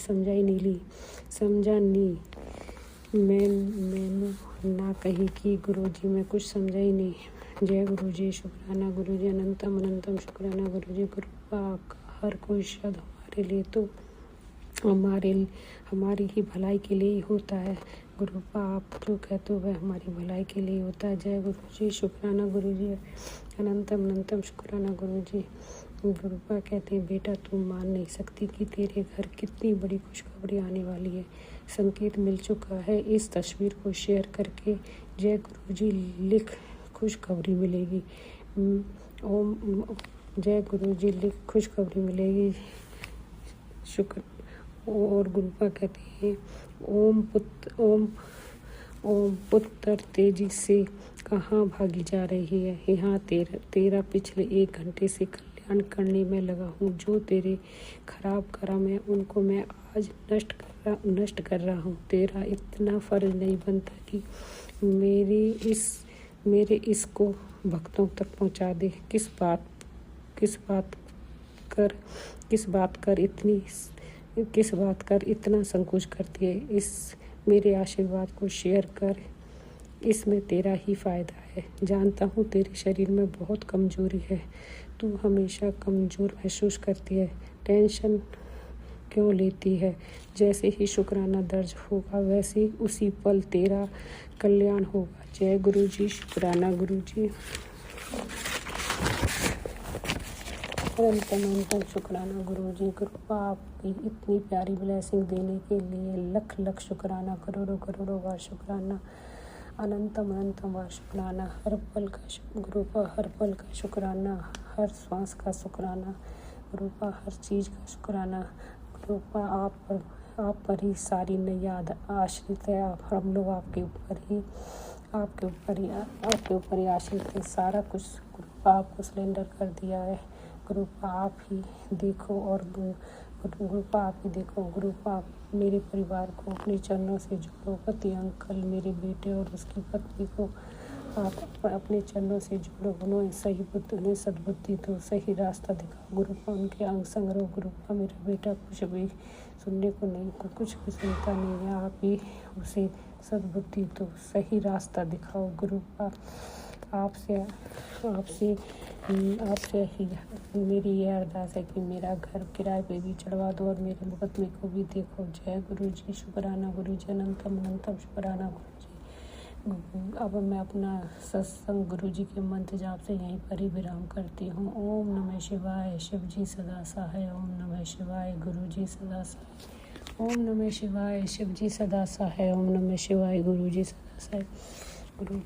मैनू ना कही कि गुरु जी मैं कुछ समझा ही नहीं। जय गुरु जी, शुक्राना गुरु जी, अनंतम अनंतम शुक्राना गुरु जी। गुरु आपका हर कोई शब्द हमारे लिए तो हमारी ही भलाई के लिए ही होता है। गुरु आप जो कहते हो वह हमारी भलाई के लिए होता है। जय गुरु जी, शुक्राना गुरु जी, अनंतम अनंतम शुक्राना गुरु जी। गुरुपा कहते हैं बेटा तू मान नहीं सकती कि तेरे घर कितनी बड़ी खुशखबरी आने वाली है। संकेत मिल चुका है, इस तस्वीर को शेयर करके जय गुरु जी लिख खुशखबरी मिलेगी। ओम जय गुरु जी लिख खुशखबरी मिलेगी। शुक्र। और गुरुपा कहते हैं ओम पुत्र तेजी से कहाँ भागी जा रही है। यहाँ तेरा पिछले 1 घंटे से कल्याण करने में लगा हूँ। जो तेरे खराब कर्म है उनको मैं आज नष्ट कर रहा हूँ। तेरा इतना फर्ज नहीं बनता कि मेरे इसको भक्तों तक पहुँचा दे। किस बात कर इतना संकोच करती है। इस मेरे आशीर्वाद को शेयर कर, इसमें तेरा ही फायदा है। जानता हूँ तेरे शरीर में बहुत कमजोरी है, तू हमेशा कमजोर महसूस करती है। टेंशन क्यों लेती है। जैसे ही शुक्राना दर्ज होगा वैसे ही उसी पल तेरा कल्याण होगा। जय गुरु जी, शुक्राना गुरु जी, अनंतम शुक्राना गुरु जी। गुरु आपकी इतनी प्यारी ब्लेसिंग देने के लिए लख शुक्राना, करोड़ों बार शुक्राना, अनंतम बार शुक्राना। हर पल का शुक्राना, हर श्वास का शुक्राना गुरुपा, हर चीज़ का शुक्राना गुरुपा। आप पर ही सारी नैया आश्रित है। हम लोग आपके ऊपर ही आश्रित है। सारा कुछ गुरुपा आपको सिलेंडर कर दिया है। गुरुपा आप ही देखो और गुरुपा आप ही देखो। गुरुपा आप मेरे परिवार को अपने चरणों से जोड़ो। पति अंकल, मेरे बेटे और उसकी पत्नी को आप अपने चरणों से जोड़ो। उन्हें सद्बुद्धि दो, सही रास्ता दिखाओ। गुरुपा उनके अंग संग रहो। गुरुपा मेरा बेटा कुछ भी सुनने को नहीं, कुछ भी सुनता नहीं है। आप ही उसे सद्बुद्धि दो, सही रास्ता दिखाओ। गुरुपा आपसे ही मेरी यह अरदास है कि मेरा घर किराए पे भी चढ़वा दो और मेरे मुकदमे को भी देखो। जय गुरु जी, शुक्राना गुरु जी, अनंतम शुक्राना गुरु जी। अब मैं अपना सत्संग गुरु जी के मंत्र जाप से यहीं पर ही विराम करती हूँ। ओम नमः शिवाय, शिव जी सदा सहाय। ओम नमः शिवाय, गुरु जी सदा सहाय। ओम नमः शिवाय, शिव जी सदा सहाय। ओम नमः शिवाय, गुरु जी सदा सहाय। गुरु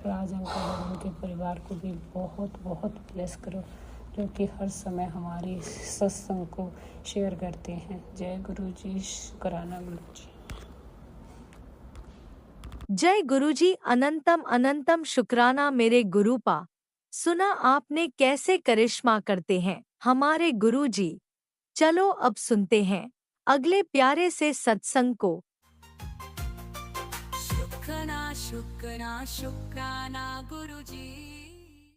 राज अंकल और उनके परिवार को भी बहुत ब्लेस करो, जो कि हर समय हमारी सत्संग को शेयर करते हैं। जय गुरु जी, शुक्राना गुरु जी। जय गुरु जी, अनंतम शुक्राना मेरे गुरुपा। सुना आपने कैसे करिश्मा करते हैं हमारे गुरु जी। चलो अब सुनते हैं अगले प्यारे से सत्संग को। शुक्राना गुरु जी।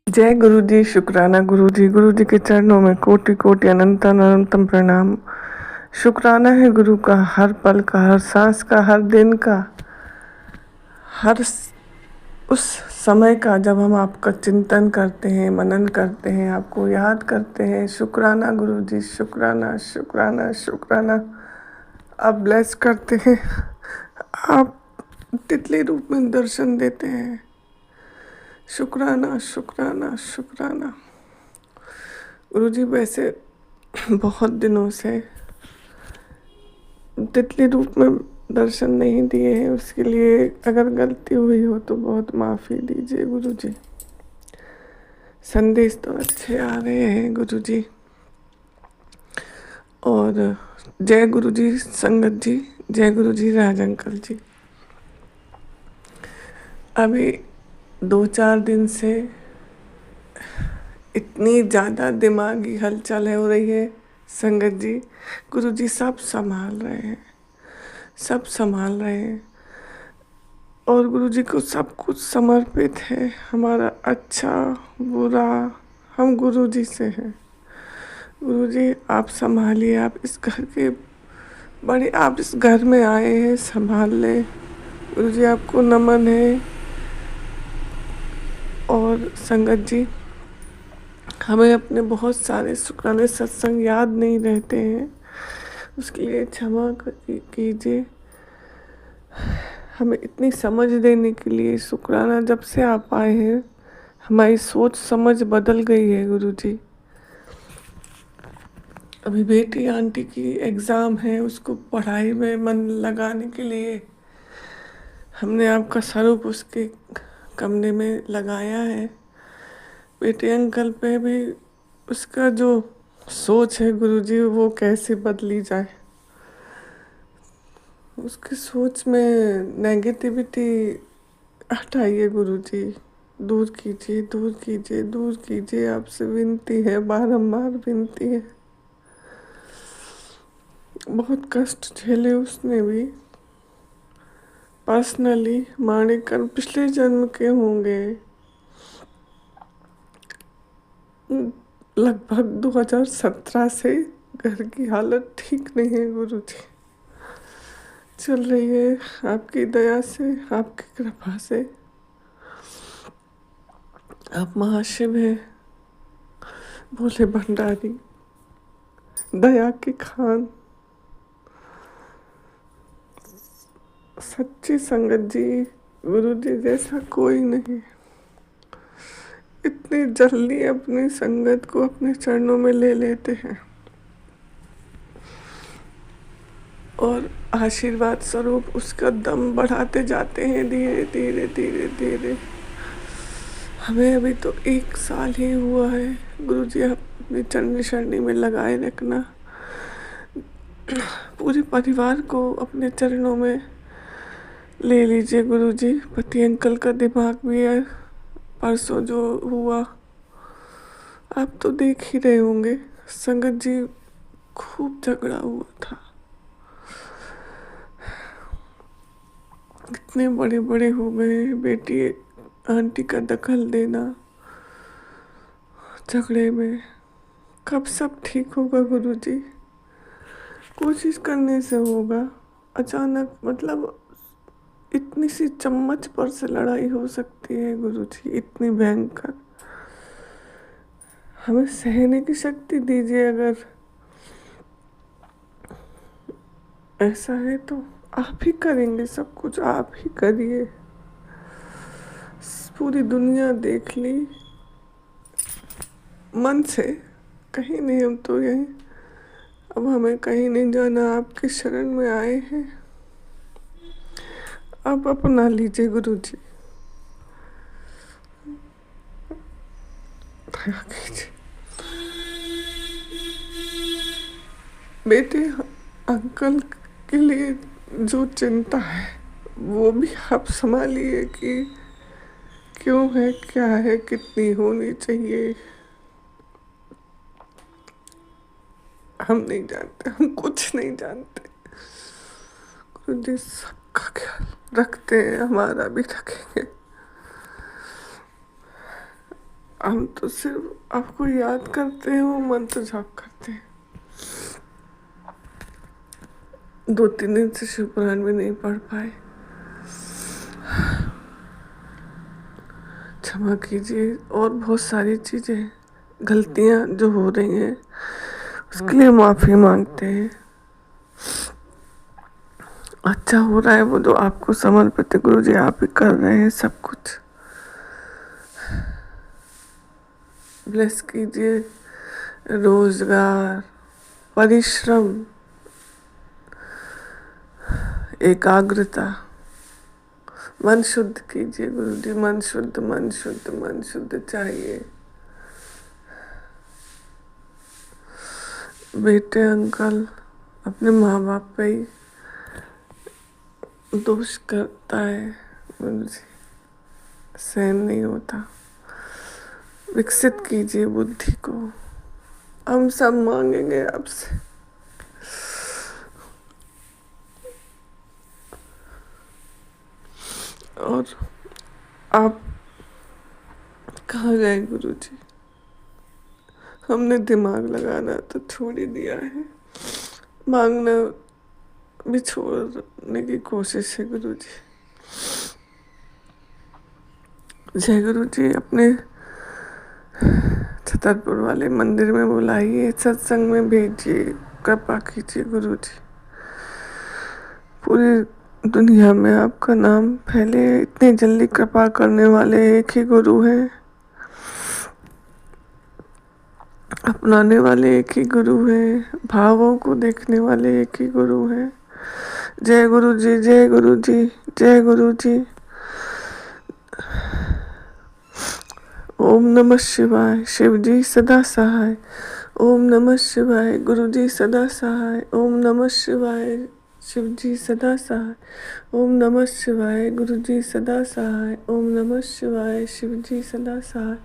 जय गुरु जी, शुक्राना गुरु जी। गुरु जी के चरणों में कोटि कोटि अनंतम प्रणाम। शुक्राना है गुरु का, हर पल का, हर सांस का, हर दिन का, हर उस समय का जब हम आपका चिंतन करते हैं, मनन करते हैं, आपको याद करते हैं। शुक्राना गुरु जी, शुक्राना। आप ब्लेस करते हैं, आप तितली रूप में दर्शन देते हैं। शुक्राना गुरु जी। वैसे बहुत दिनों से तितली रूप में दर्शन नहीं दिए हैं, उसके लिए अगर गलती हुई हो तो बहुत माफ़ी दीजिए गुरु जी। संदेश तो अच्छे आ रहे हैं गुरु जी। और जय गुरु जी संगत जी, जय गुरु जी राज अंकल जी। अभी 2-4 दिन से इतनी ज़्यादा दिमागी हलचल हो रही है संगत जी। गुरु जी सब संभाल रहे हैं और गुरु जी को सब कुछ समर्पित है। हमारा अच्छा बुरा, हम गुरु जी से हैं। गुरु जी आप संभालिए, आप इस घर के बड़े, आप इस घर में आए हैं, संभाल लें। गुरु जी आपको नमन है। और संगत जी, हमें अपने बहुत सारे शुक्राने सत्संग याद नहीं रहते हैं, उसके लिए क्षमा कीजिए। हमें इतनी समझ देने के लिए शुक्राना। जब से आप आए हैं हमारी सोच समझ बदल गई है गुरु जी। अभी बेटी आंटी की एग्ज़ाम है, उसको पढ़ाई में मन लगाने के लिए हमने आपका स्वरूप उसके कमरे में लगाया है। बेटे अंकल पे भी उसका जो सोच है गुरु जी वो कैसे बदली जाए। उसकी सोच में नेगेटिविटी हटाइए गुरु जी, दूर कीजिए, दूर कीजिए, दूर कीजिए। आपसे विनती है, बारंबार विनती है। बहुत कष्ट झेले उसने भी पर्सनली। माणिकन पिछले जन्म के होंगे, लगभग 2017 से घर की हालत ठीक नहीं है गुरु जी। चल रही है आपकी दया से, आपकी कृपा से। आप महाशिव हैं, भोले भंडारी, दया की खान। सच्ची संगत जी, गुरु जी जैसा कोई नहीं। इतनी जल्दी अपनी संगत को अपने चरणों में ले लेते हैं और आशीर्वाद स्वरूप उसका दम बढ़ाते जाते हैं धीरे धीरे धीरे धीरे। हमें अभी तो 1 साल ही हुआ है। गुरु जी आप अपनी चरणी शरणी में लगाए रखना। पूरे परिवार को अपने चरणों में ले लीजिए गुरु जी। पति अंकल का दिमाग भी है, परसों जो हुआ आप तो देख ही रहे होंगे। संगत जी खूब झगड़ा हुआ था, इतने बड़े बड़े हो गए। बेटी आंटी का दखल देना झगड़े में। कब सब ठीक होगा गुरु जी? कोशिश करने से होगा। अचानक मतलब इतनी सी चम्मच पर से लड़ाई हो सकती है गुरु जी, इतनी भयंकर। हमें सहने की शक्ति दीजिए। अगर ऐसा है तो आप ही करेंगे सब कुछ, आप ही करिए। पूरी दुनिया देख ली मन से, कहीं नहीं। हम तो यहीं, अब हमें कहीं नहीं जाना। आपकी शरण में आए हैं, आप अपना लीजिए गुरु जी, दया कीजिए। बेटे अंकल के लिए जो चिंता है वो भी आप संभालिए कि क्यों है, क्या है, कितनी होनी चाहिए। हम नहीं जानते, हम कुछ नहीं जानते। गुरु जी सबका ख्याल रखते हैं, हमारा भी रखेंगे। हम तो सिर्फ आपको याद करते हैं, वो मंत्र जाप करते हैं। 2-3 दिन से शिव पुराण भी नहीं पढ़ पाए, क्षमा कीजिए। और बहुत सारी चीज़ें, गलतियाँ जो हो रही हैं उसके लिए माफ़ी मांगते हैं। अच्छा हो रहा है वो जो आपको समर्पित है गुरु जी, आप ही कर रहे हैं सब कुछ। ब्लेस कीजिए रोजगार, परिश्रम, एकाग्रता। मन शुद्ध कीजिए गुरु जी, मन शुद्ध, मन शुद्ध, मन शुद्ध चाहिए। बेटे अंकल अपने माँ बाप पे ही दोष करता है गुरु जी, सहन नहीं होता। विकसित कीजिए बुद्धि को, हम सब मांगेंगे आपसे। और आप कहाँ गए गुरु जी? हमने दिमाग लगाना तो छोड़ ही दिया है, मांगना भी छोड़ने की कोशिश है गुरु जी। जय गुरु जी, अपने छतरपुर वाले मंदिर में बुलाइए, सत्संग में भेजिए, कृपा कीजिए गुरु जी। पूरी दुनिया में आपका नाम फैले, इतनी जल्दी कृपा करने वाले एक ही गुरु हैं, अपनाने वाले एक ही गुरु हैं, भावों को देखने वाले एक ही गुरु हैं। जय गुरु जी, जय गुरु जी, जय गुरु जी। ओम नमः शिवाय, शिव जी सदा सहाय। ओम नमः शिवाय, गुरु जी सदा सहाय। ओम नमः शिवाय, शिव जी सदा सहाय। ओम नमः शिवाय, गुरु जी सदा सहाय। ओम नमः शिवाय, शिव जी सदा सहाय।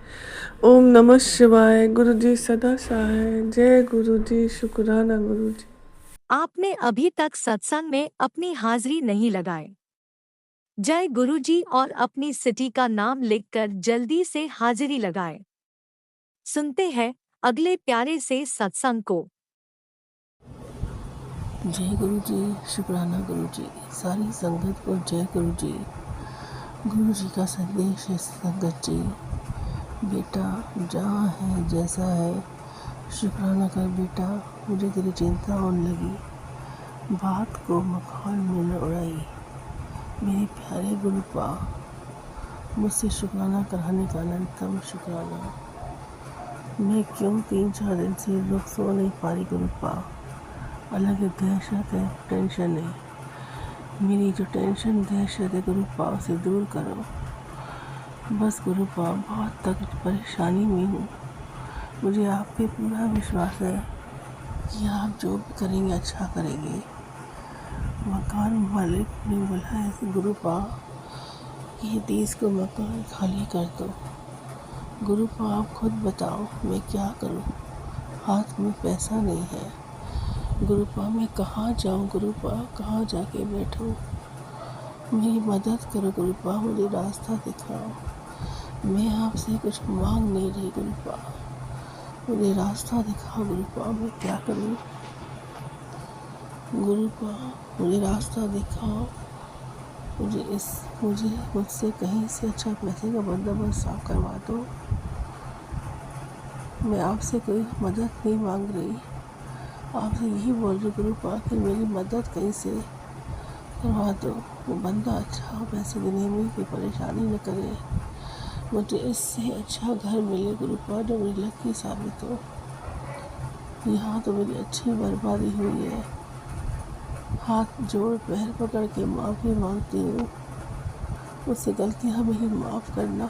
ओम नमः शिवाय, गुरु जी सदा सहाय। जय गुरु जी, शुक्राना गुरु जी। आपने अभी तक सत्संग में अपनी हाजिरी नहीं लगाई। जय गुरुजी और अपनी सिटी का नाम लिखकर जल्दी से हाजिरी लगाएं। सुनते हैं अगले प्यारे से सत्संग को। जय गुरु जी, शुक्राना गुरु जी, सारी संगत को जय गुरु जी। गुरु जी का संदेश है संगत जी, बेटा जहाँ है जैसा है शुक्राना कर बेटा, मुझे तेरी चिंता होने लगी, बात को मखान में न उड़ाई। मेरे प्यारे गुरुपा, मुझसे शुक्राना कराने का अनंतम शुक्राना। मैं क्यों 3-4 दिन से रुक सो नहीं पा रही गुरुपा, अलग दहशत है, टेंशन है। मेरी जो टेंशन दहशत है गुरुपा, उसे दूर करो बस गुरुपा। बहुत तक परेशानी में हूँ, मुझे आप पे पूरा विश्वास है कि आप जो भी करेंगे अच्छा करेंगे। मकान मालिक ने बोला है गुरुपा कि ये 30 को मकान खाली कर दो। गुरुपा आप खुद बताओ मैं क्या करूं, हाथ में पैसा नहीं है गुरुपा, मैं कहाँ जाऊं गुरुपा, कहाँ जाके बैठूं। मेरी मदद करो गुरुपा, मुझे रास्ता दिखाओ। मैं आपसे कुछ मांग नहीं रही गुरुपा, मुझे रास्ता दिखाओ गुरुपा, मैं क्या करूं गुरुपा, मुझे रास्ता दिखाओ। मुझसे कहीं से अच्छा पैसे का बंदोबस्त आप करवा दो। मैं आपसे कोई मदद नहीं मांग रही, आपसे यही बोल रही गुरुपा कि मेरी मदद कहीं से करवा दो। वो बंदा अच्छा हो, पैसे देने में कोई परेशानी न करे, मुझे इससे अच्छा घर मिले गुरुपा जो मेरी लकी साबित हो। यहाँ तो मेरी अच्छी बर्बादी हुई है, हाथ जोड़ पैर पकड़ के माफ़ी मांगती हूँ, मुझसे गलतियाँ मेरी माफ़ करना।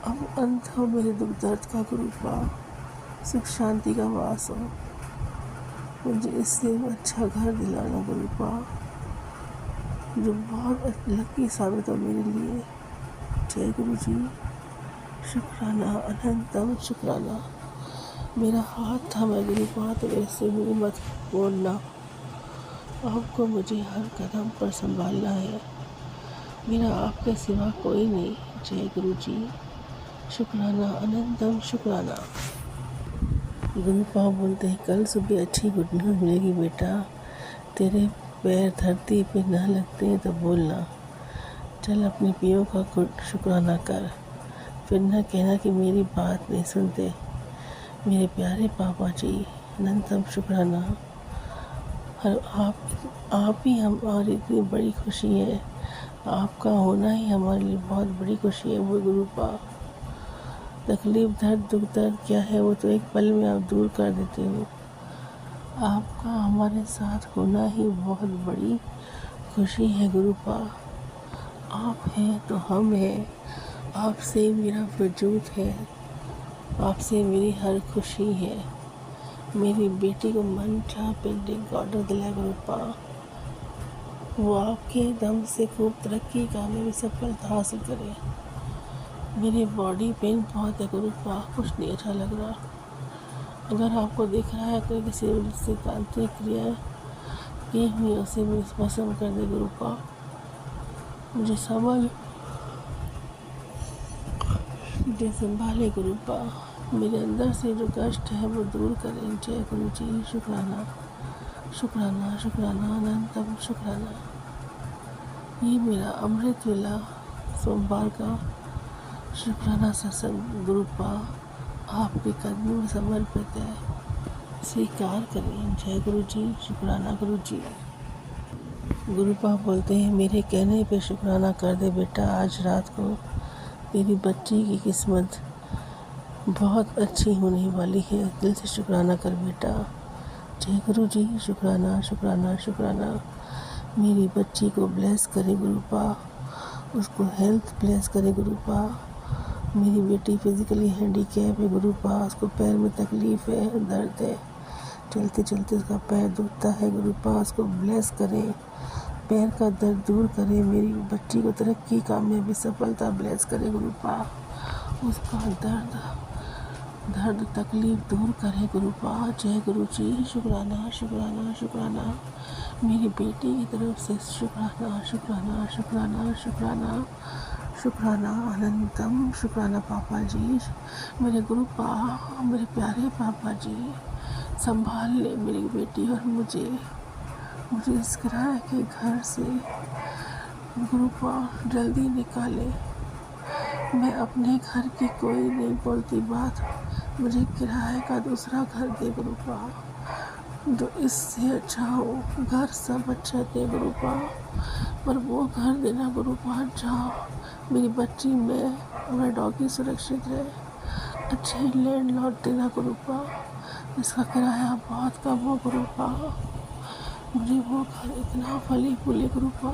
अब अंत हो मेरे दुख दर्द का गुरुपा, सुख शांति का वास हो, मुझे इससे अच्छा घर दिलाना गुरुपा जो बहुत लकी साबित हो मेरे लिए। जय गुरु जी, शुक्राना अनंतम शुक्राना। मेरा हाथ थामा गुरुपा तो ऐसे मुझे मत बोलना, आपको मुझे हर कदम पर संभालना है, मेरा आपके सिवा कोई नहीं। जय गुरु जी, शुक्राना अनंतम शुक्राना। गुरुपा बोलते हैं कल सुबह अच्छी गुड न्यूज़ मिलेगी बेटा, तेरे पैर धरती पे न लगते हैं तो बोलना, चल अपने पियो का शुक्राना कर, फिर न कहना कि मेरी बात नहीं सुनते। मेरे प्यारे पापा जी अनंतम शुक्राना। आप ही हमारी इतनी बड़ी खुशी है, आपका होना ही हमारे लिए बहुत बड़ी खुशी है। वो गुरुपा तकलीफ़ दर्द दुख दर्द क्या है वो तो एक पल में आप दूर कर देते हो, आपका हमारे साथ होना ही बहुत बड़ी खुशी है गुरुपा। आप हैं तो हम हैं, आपसे मेरा वजूद है, आपसे मेरी हर खुशी है। मेरी बेटी को मन चाह पेंटिंग का ऑर्डर दिलाया गुरुपा, वो आपके दम से खूब तरक्की करने में सफलता हासिल करे। मेरी बॉडी पेन बहुत है गुरुपा, कुछ नहीं अच्छा लग रहा। अगर आपको दिख रहा है कोई किसी से तांत्रिक क्रिया की हुई उसे भी पसंद कर दे गुरुपा, मुझे संभाले गुरुपा। मेरे अंदर से जो कष्ट है वो दूर करें। जय गुरु जी। शुक्राना शुक्राना शुक्राना अनंतम शुक्राना। ये मेरा अमृत वेला सोमवार का शुक्राना सत्संग गुरुपा आपके कदमों में समर्पित है, स्वीकार करें। जय गुरु जी। शुक्राना गुरु जी। गुरुपा बोलते हैं, मेरे कहने पे शुक्राना कर दे बेटा, आज रात को तेरी बच्ची की किस्मत बहुत अच्छी होने वाली है। दिल से शुक्राना कर बेटा। जय गुरु जी। शुक्राना शुक्राना शुक्राना। मेरी बच्ची को ब्लेस करे गुरुपा, उसको हेल्थ ब्लेस करे गुरुपा। मेरी बेटी फिजिकली हैंडीकैप है गुरुपा, उसको पैर में तकलीफ़ है, दर्द है, चलते चलते उसका पैर दुखता है गुरुपा, उसको ब्लेस करें, पैर का दर्द दूर करें। मेरी बच्ची को तरक्की, कामयाबी, सफलता ब्लेस करे गुरुपा, उसका दर्द तकलीफ दूर करे गुरुपा। जय गुरु जी। शुक्राना शुक्राना शुक्राना। मेरी बेटी की तरफ से शुक्राना शुक्राना शुक्राना शुक्राना शुक्राना अनंतम शुक्राना पापा जी। मेरे गुरुपा, मेरे प्यारे पापा जी, संभाल ले मेरी बेटी और मुझे इस किराए के घर से गुरुपा जल्दी निकाले। मैं अपने घर की कोई नहीं बोलती बात, मुझे किराए का दूसरा घर दे गुरुपा, जो इससे अच्छा हो। घर सब अच्छे थे गुरुपा, पर वो घर देना गुरुपा जहाँ मेरी बच्ची में और मेरा डॉगी सुरक्षित रहे। अच्छे लैंडलॉर्ड देना गुरुपा, इसका किराया बहुत कम हो गुरुपा। मुझे वो घर इतना फली फूले गुरुपा,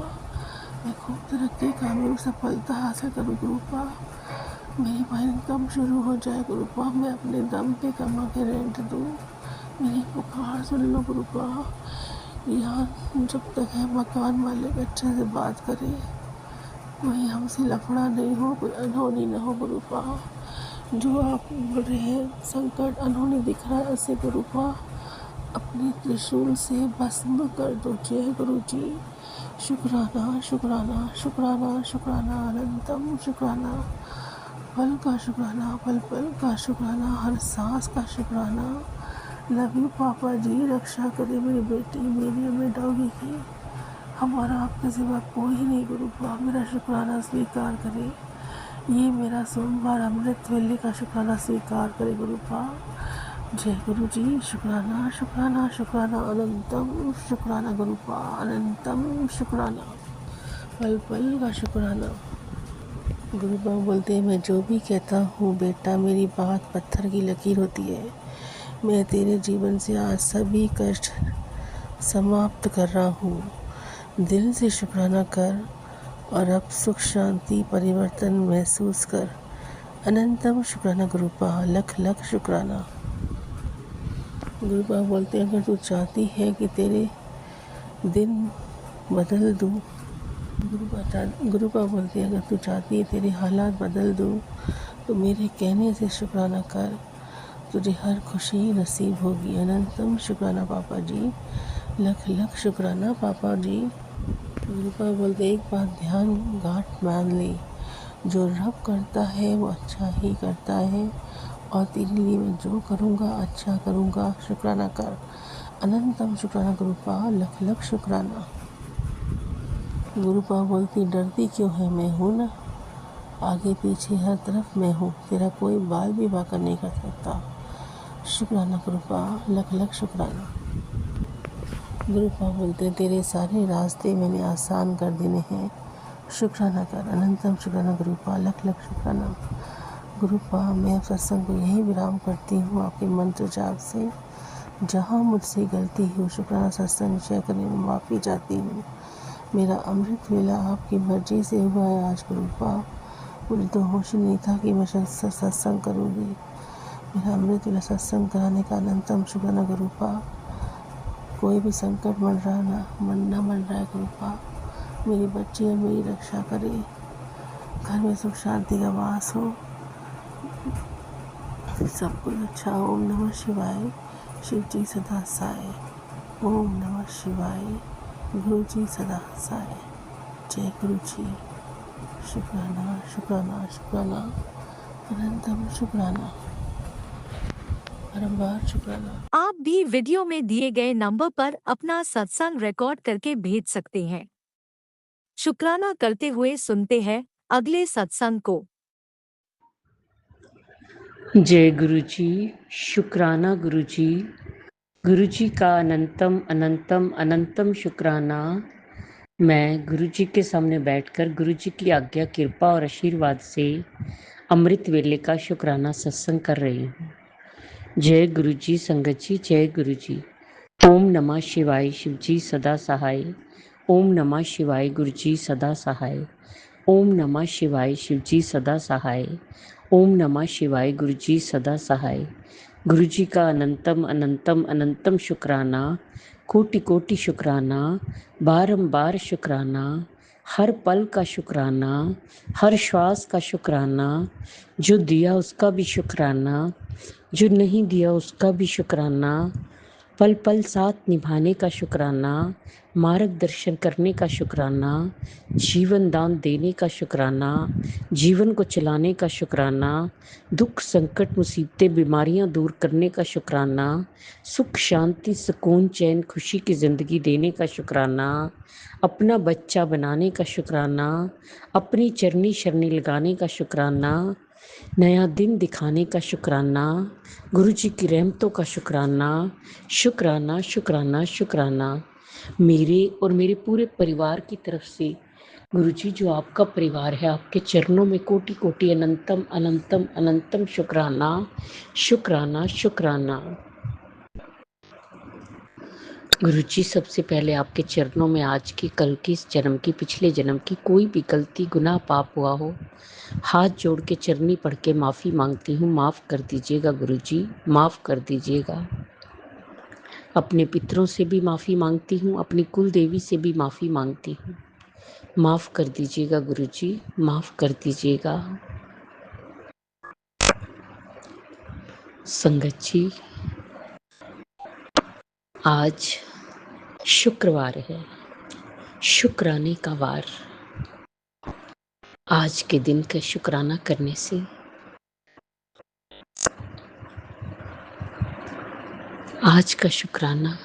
मैं खूब तरक्की, कामयाबी, सफलता हासिल करूँ गुरुपा। मेरी इनकम शुरू हो जाए गुरुपा, मैं अपने दम पे कमा के रेंट दूँ। मेरी पुकार सुन लो गुरुपा। यहाँ जब तक है मकान मालिक अच्छे से बात करे, कोई हमसे लफड़ा नहीं हो, कोई अनहोनी ना हो गुरुपा। जो आप बोल रहे हैं संकट अनहोनी दिख रहा है, ऐसे गुरुपा अपने त्रिशूल से भस्म कर दो। जय गुरु जी। शुक्राना शुक्राना शुक्राना शुक्राना अनंतम शुक्राना। पल का शुक्राना, पल पल का शुक्राना, हर सांस का शुक्राना। लव यू पापा जी। रक्षा करे मेरी बेटी, मेरी और मेरे डॉगी की। हमारा आपके सिवा कोई नहीं गुरुपा, मेरा शुक्राना स्वीकार करे। ये मेरा सोमवार अमृत वेले का शुक्राना स्वीकार करे गुरुपा। जय गुरु जी। शुक्राना शुक्राना शुक्राना अनंतम शुक्राना गुरुपा, अनंतम शुक्राना, पल पल का शुक्राना। गुरुपा बोलते हैं, मैं जो भी कहता हूँ बेटा, मेरी बात पत्थर की लकीर होती है। मैं तेरे जीवन से आज सभी कष्ट समाप्त कर रहा हूँ। दिल से शुक्राना कर और अब सुख, शांति, परिवर्तन महसूस कर। अनंतम शुक्राना गुरुपा, लख लख शुक्राना। गुरुपा बोलते हैं, अगर तू चाहती है कि तेरे दिन बदल दूँ, गुरुपा बोलते हैं, अगर तू चाहती है तेरे हालात बदल दूँ, तो मेरे कहने से शुक्राना कर, तुझे हर खुशी नसीब होगी। अनंतम शुक्राना पापा जी, लख लख शुक्राना पापा जी। गुरुपा बोलते, एक बात ध्यान गांठ मान ले, जो रब करता है वो अच्छा ही करता है, और तेरे लिए मैं जो करूँगा अच्छा करूँगा। शुक्राना कर। अनंतम शुक्राना गुरुपा, लख लख शुक्राना। गुरुपा बोलती, डरती क्यों है, मैं हूँ ना, आगे पीछे हर तरफ मैं हूँ, तेरा कोई बाल भी वाकर नहीं कर सकता। शुक्राना गुरुपा, लख लख शुक्राना। गुरुपा बोलते, तेरे सारे रास्ते मैंने आसान कर देने हैं। शुक्राना कर। अनंतम शुक्राना गुरुपा, लख लख शुक्राना। गुरुपा, मैं अब सत्संग को यहीं विराम करती हूँ आपके मंत्र जाप से। जहाँ मुझसे गलती हो, शुक्राना सत्संग शेयर करने में माफ़ी चाहती हूँ। मेरा अमृत वेला आपकी मर्जी से हुआ है आज गुरुपा। मुझे तो होश ही नहीं था कि मैं सत्संग करूँगी। मेरा अमृत वेला सत्संग कराने का अनंतम शुक्राना गुरुपा। कोई भी संकट मन रहा है गुरुपा, मेरी बच्ची और मेरी रक्षा करे, घर में सुख शांति का वास हो, सब कुछ अच्छा। ओम नमः शिवाय। शिव जी सदा साय। ओम नमः शिवाय। गुरु जी सदा साय। जय गुरु जी। शुक्राना शुक्राना शुक्राना, अनंतम शुक्राना। बारंबार शुक्राना। आप भी वीडियो में दिए गए नंबर पर अपना सत्संग रिकॉर्ड करके भेज सकते हैं। शुक्राना करते हुए सुनते हैं अगले सत्संग को। जय गुरु जी, शुक्राना गुरु जी। गुरु जी का अनंतम अनंतम अनंतम शुक्राना। मैं गुरु जी के सामने बैठकर गुरु जी की आज्ञा, कृपा और आशीर्वाद से अमृत वेले का शुक्राना सत्संग कर रही हूँ। जय गुरु जी संगत जी, जय गुरु जी। ओम नमः शिवाय, शिव जी सदा सहाय। ओम नमः शिवाय, गुरु जी सदा सहाय। ओम नमः शिवाय, शिव जी सदा सहाय। ओम नमः शिवाय, गुरु जी सदा सहाय। गुरु जी का अनंतम अनंतम अनंतम शुक्राना, कोटि कोटि शुक्राना, बारंबार शुक्राना, हर पल का शुक्राना, हर श्वास का शुक्राना, जो दिया उसका भी शुक्राना, जो नहीं दिया उसका भी शुक्राना, पल पल साथ निभाने का शुक्राना, मार्गदर्शन करने का शुक्राना, जीवन दान देने का शुक्राना, जीवन को चलाने का शुक्राना, दुख संकट मुसीबतें बीमारियां दूर करने का शुक्राना, सुख शांति सुकून चैन खुशी की ज़िंदगी देने का शुक्राना, अपना बच्चा बनाने का शुक्राना, अपनी चरनी शरणी लगाने का शुक्राना, नया दिन दिखाने का शुक्राना, गुरु जी की रहमतों का शुक्राना, शुक्राना शुक्राना शुक्राना। मेरे और मेरे पूरे परिवार की तरफ से गुरु जी, जो आपका परिवार है, आपके चरणों में कोटि कोटि अनंतम अनंतम अनंतम शुक्राना शुक्राना शुक्राना। गुरु जी, सबसे पहले आपके चरणों में आज की, कल की, इस जन्म की, पिछले जन्म की कोई भी गलती गुनाह पाप हुआ हो, हाथ जोड़ के चरनी पढ़ के माफ़ी मांगती हूँ। माफ़ कर दीजिएगा गुरु जी, माफ़ कर दीजिएगा। अपने पितरों से भी माफ़ी मांगती हूँ, अपनी कुल देवी से भी माफ़ी मांगती हूँ। माफ़ कर दीजिएगा गुरु जी, माफ़ कर दीजिएगा। संगत जी, आज शुक्रवार है, शुक्राने का वार। आज के दिन का शुक्राना करने से आज का शुक्राना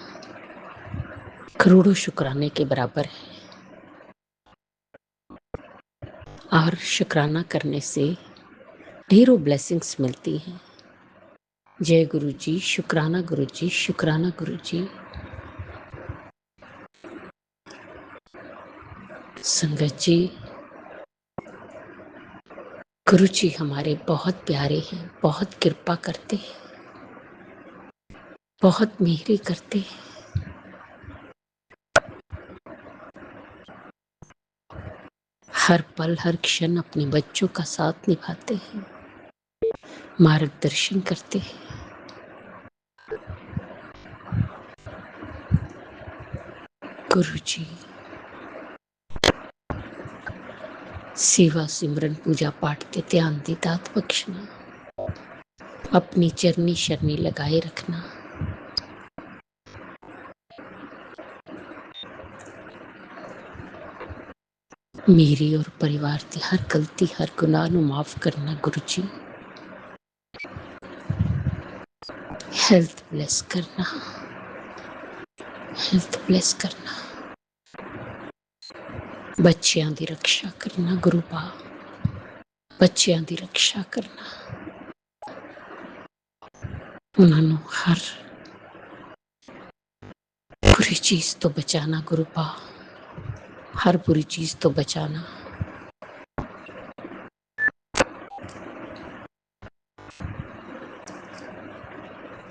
करोड़ों शुक्राने के बराबर है। और शुक्राना करने से ढेरों ब्लेसिंग्स मिलती हैं। जय गुरु जी, शुक्राना गुरु जी, शुक्राना गुरु जी। संगत जी, गुरु जी हमारे बहुत प्यारे हैं, बहुत कृपा करते हैं, बहुत मेहरी करते हैं। हर पल हर क्षण अपने बच्चों का साथ निभाते हैं, मार्गदर्शन करते हैं। गुरु जी, सेवा सिमरन पूजा पाठ के ध्यान दी दात बख्शना, अपनी चरनी शरनी लगाए रखना। मेरी और परिवार की हर गलती हर गुनाह नू माफ करना गुरु जी। हेल्थ ब्लेस करना, हेल्थ ब्लेस करना। बच्चियां दी रक्षा करना गुरु पा, बच्चियां दी रक्षा करना। उन्होंने हर बुरी चीज तो बचाना गुरु पा, हर बुरी चीज तो बचाना।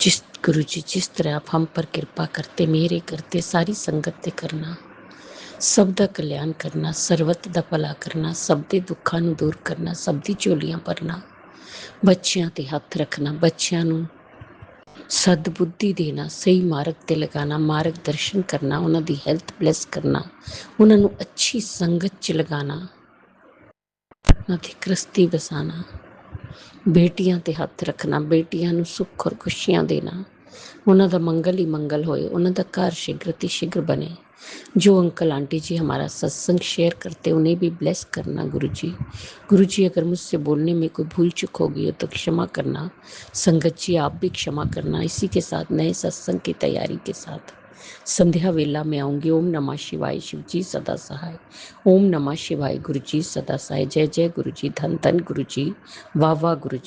जिस गुरु जी, जिस तरह आप हम पर कृपा करते, मेरे करते, सारी संगत ते करना, सब दा कल्याण करना, सर्वत दा भला करना, सब दे दुखां नू दूर करना, सब दी झोलियां भरना, बच्चियां ते हथ रखना, बच्चियां नू सदबुद्धि देना, सही मार्ग ते लगाना, मार्गदर्शन करना, उन्हां दी हेल्थ ब्लेस करना, उन्हां नू अच्छी संगत च लगाना, उन्हां दी कृस्ती बसाना। बेटियां ते हथ रखना, बेटियां नू सुख और खुशियां देना, उन्हां दा मंगल ही मंगल होए, उन्हां दा घर शीघ्र ते शीघ्र बने, जो अंकल आंटी जी हमारा सत्संग शेयर करते उन्हें भी ब्लेस करना गुरु जी अगर मुझसे बोलने में कोई भूल चूक होगी हो तो क्षमा करना। संगत जी आप भी क्षमा करना। इसी के साथ नए सत्संग की तैयारी के साथ संध्या वेला में आऊंगी। ओम नमः शिवाय, शिव जी सदा सहाय। ओम नमः शिवाय, गुरु जी सदा सहाय। जय जय गुरु जी, धन धन गुरु जी, वाह वाह गुरु जी।